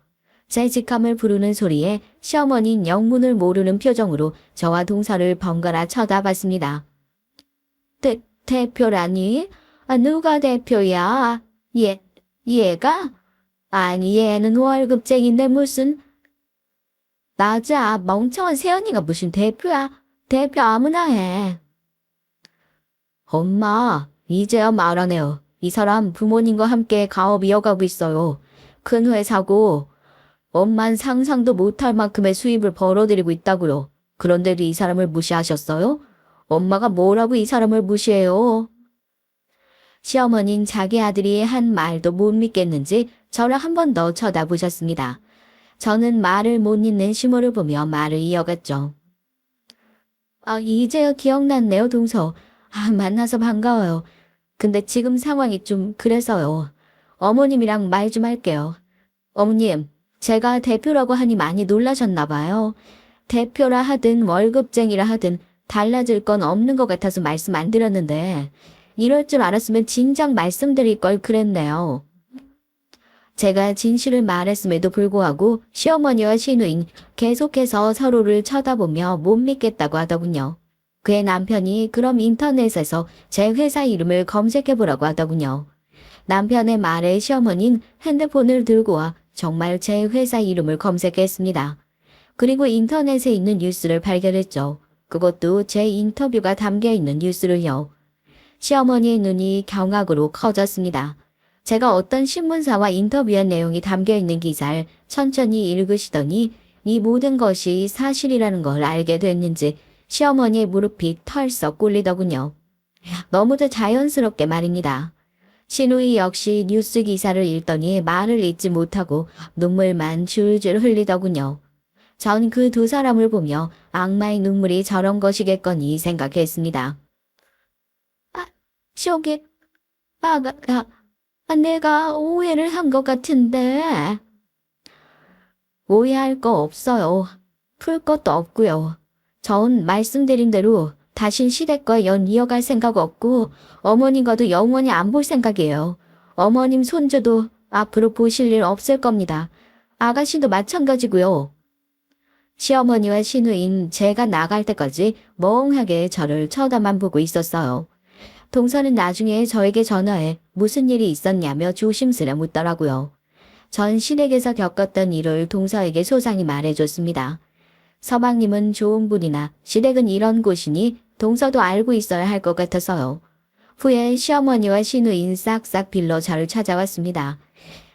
제 직함을 부르는 소리에 시어머니는 영문을 모르는 표정으로 저와 동서를 번갈아 쳐다봤습니다. 대표라니? 누가 대표야? 얘가? 아니 얘는 월급쟁인데 무슨. 맞아, 멍청한 새언니가 무슨 대표야. 대표 아무나 해. 엄마, 이제야 말하네요. 이 사람 부모님과 함께 가업 이어가고 있어요. 큰 회사고 엄만 상상도 못할 만큼의 수입을 벌어들이고 있다고요. 그런데도 이 사람을 무시하셨어요? 엄마가 뭐라고 이 사람을 무시해요? 시어머니는 자기 아들이 한 말도 못 믿겠는지 저를 한 번 더 쳐다보셨습니다. 저는 말을 못 잇는 시모를 보며 말을 이어갔죠. 이제야 기억났네요, 동서. 만나서 반가워요. 근데 지금 상황이 좀 그래서요. 어머님이랑 말 좀 할게요. 어머님, 제가 대표라고 하니 많이 놀라셨나 봐요. 대표라 하든 월급쟁이라 하든 달라질 건 없는 것 같아서 말씀 안 드렸는데 이럴 줄 알았으면 진작 말씀드릴 걸 그랬네요. 제가 진실을 말했음에도 불구하고 시어머니와 시누인 계속해서 서로를 쳐다보며 못 믿겠다고 하더군요. 그의 남편이 그럼 인터넷에서 제 회사 이름을 검색해보라고 하더군요. 남편의 말에 시어머니는 핸드폰을 들고 와 정말 제 회사 이름을 검색했습니다. 그리고 인터넷에 있는 뉴스를 발견했죠. 그것도 제 인터뷰가 담겨있는 뉴스를요. 시어머니의 눈이 경악으로 커졌습니다. 제가 어떤 신문사와 인터뷰한 내용이 담겨있는 기사를 천천히 읽으시더니 이 모든 것이 사실이라는 걸 알게 됐는지 시어머니의 무릎이 털썩 꿀리더군요. 너무도 자연스럽게 말입니다. 시누이 역시 뉴스 기사를 읽더니 말을 잇지 못하고 눈물만 줄줄 흘리더군요. 전 그 두 사람을 보며 악마의 눈물이 저런 것이겠거니 생각했습니다. 저기, 내가 오해를 한 것 같은데. 오해할 거 없어요. 풀 것도 없고요. 전 말씀드린 대로 다신 시댁과 연 이어갈 생각 없고 어머님과도 영원히 안 볼 생각이에요. 어머님 손주도 앞으로 보실 일 없을 겁니다. 아가씨도 마찬가지고요. 시어머니와 시누인 제가 나갈 때까지 멍하게 저를 쳐다만 보고 있었어요. 동서는 나중에 저에게 전화해 무슨 일이 있었냐며 조심스레 묻더라고요. 전 시댁에서 겪었던 일을 동서에게 소상히 말해줬습니다. 서방님은 좋은 분이나 시댁은 이런 곳이니 동서도 알고 있어야 할 것 같아서요. 후에 시어머니와 시누인 싹싹 빌러 저를 찾아왔습니다.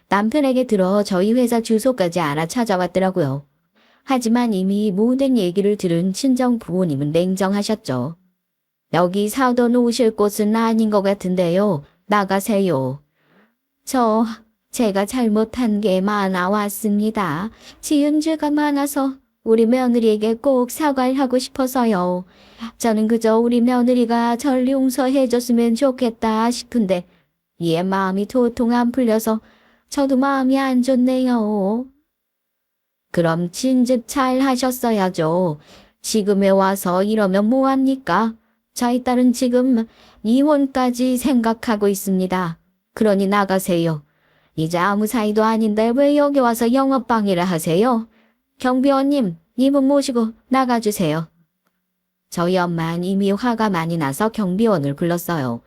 남편에게 들어 저희 회사 주소까지 알아 찾아왔더라고요. 하지만 이미 모든 얘기를 들은 친정 부모님은 냉정하셨죠. 여기 사돈 오실 곳은 아닌 것 같은데요. 나가세요. 제가 잘못한 게 많아 왔습니다. 지은 죄가 많아서 우리 며느리에게 꼭 사과를 하고 싶어서요. 저는 그저 우리 며느리가 절 용서해줬으면 좋겠다 싶은데 얘 마음이 도통 안 풀려서 저도 마음이 안 좋네요. 그럼 진즉 잘 하셨어야죠. 지금에 와서 이러면 뭐합니까? 저희 딸은 지금 이혼까지 생각하고 있습니다. 그러니 나가세요. 이제 아무 사이도 아닌데 왜 여기 와서 영업방해를 하세요? 경비원님, 이분 모시고 나가주세요. 저희 엄마는 이미 화가 많이 나서 경비원을 불렀어요.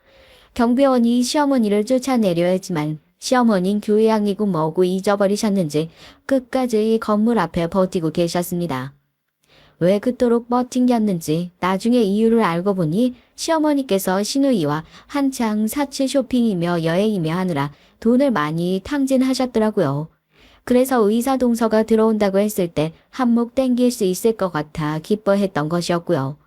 경비원이 시어머니를 쫓아내려 했지만 시어머니는 교양이고 뭐고 잊어버리셨는지 끝까지 건물 앞에 버티고 계셨습니다. 왜 그토록 버틴겼는지 나중에 이유를 알고 보니 시어머니께서 시누이와 한창 사치 쇼핑이며 여행이며 하느라 돈을 많이 탕진하셨더라고요. 그래서 의사 동서가 들어온다고 했을 때 한몫 땡길 수 있을 것 같아 기뻐했던 것이었고요.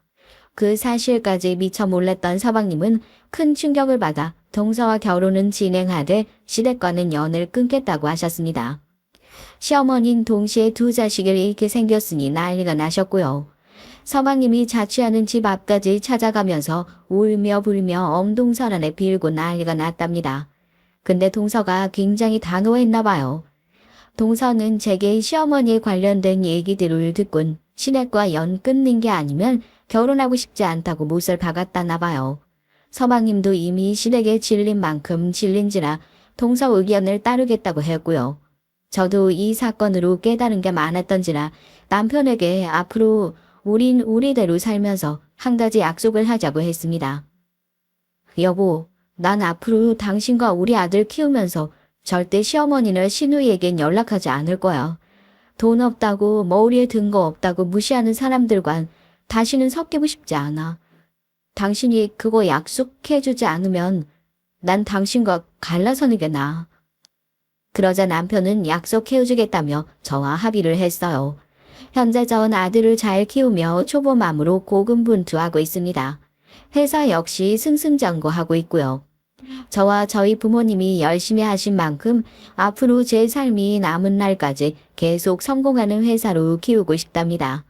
그 사실까지 미처 몰랐던 서방님은 큰 충격을 받아 동서와 결혼은 진행하되 시댁과는 연을 끊겠다고 하셨습니다. 시어머니는 동시에 두 자식을 잃게 생겼으니 난리가 나셨고요. 서방님이 자취하는 집 앞까지 찾아가면서 울며 불며 엉동설안에 빌고 난리가 났답니다. 근데 동서가 굉장히 단호했나 봐요. 동서는 제게 시어머니에 관련된 얘기들을 듣곤 시댁과 연 끊는 게 아니면 결혼하고 싶지 않다고 못을 박았다나 봐요. 서방님도 이미 시댁에 질린 만큼 질린지라 동서 의견을 따르겠다고 했고요. 저도 이 사건으로 깨달은 게 많았던지라 남편에게 앞으로 우린 우리대로 살면서 한 가지 약속을 하자고 했습니다. 여보, 난 앞으로 당신과 우리 아들 키우면서 절대 시어머니나 시누이에겐 연락하지 않을 거야. 돈 없다고 머리에 든 거 없다고 무시하는 사람들과 다시는 섞이고 싶지 않아. 당신이 그거 약속해주지 않으면 난 당신과 갈라서는 게 나아. 그러자 남편은 약속해주겠다며 저와 합의를 했어요. 현재 전 아들을 잘 키우며 초보맘으로 고군분투하고 있습니다. 회사 역시 승승장구하고 있고요. 저와 저희 부모님이 열심히 하신 만큼 앞으로 제 삶이 남은 날까지 계속 성공하는 회사로 키우고 싶답니다.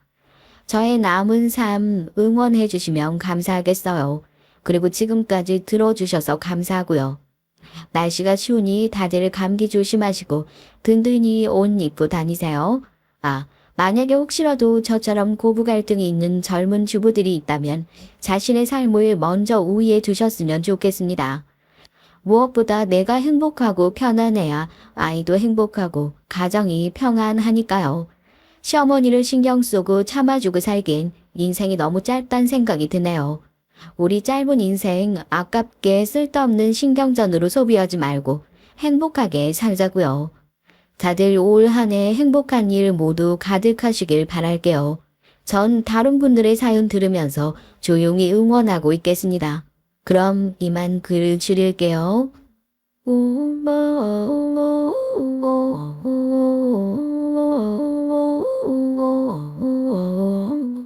저의 남은 삶 응원해 주시면 감사하겠어요. 그리고 지금까지 들어주셔서 감사하고요. 날씨가 추우니 다들 감기 조심하시고 든든히 옷 입고 다니세요. 만약에 혹시라도 저처럼 고부 갈등이 있는 젊은 주부들이 있다면 자신의 삶을 먼저 우위에 두셨으면 좋겠습니다. 무엇보다 내가 행복하고 편안해야 아이도 행복하고 가정이 평안하니까요. 시어머니를 신경 쓰고 참아주고 살긴 인생이 너무 짧단 생각이 드네요. 우리 짧은 인생 아깝게 쓸데없는 신경전으로 소비하지 말고 행복하게 살자고요. 다들 올 한 해 행복한 일 모두 가득하시길 바랄게요. 전 다른 분들의 사연 들으면서 조용히 응원하고 있겠습니다. 그럼 이만 글 줄일게요. 오.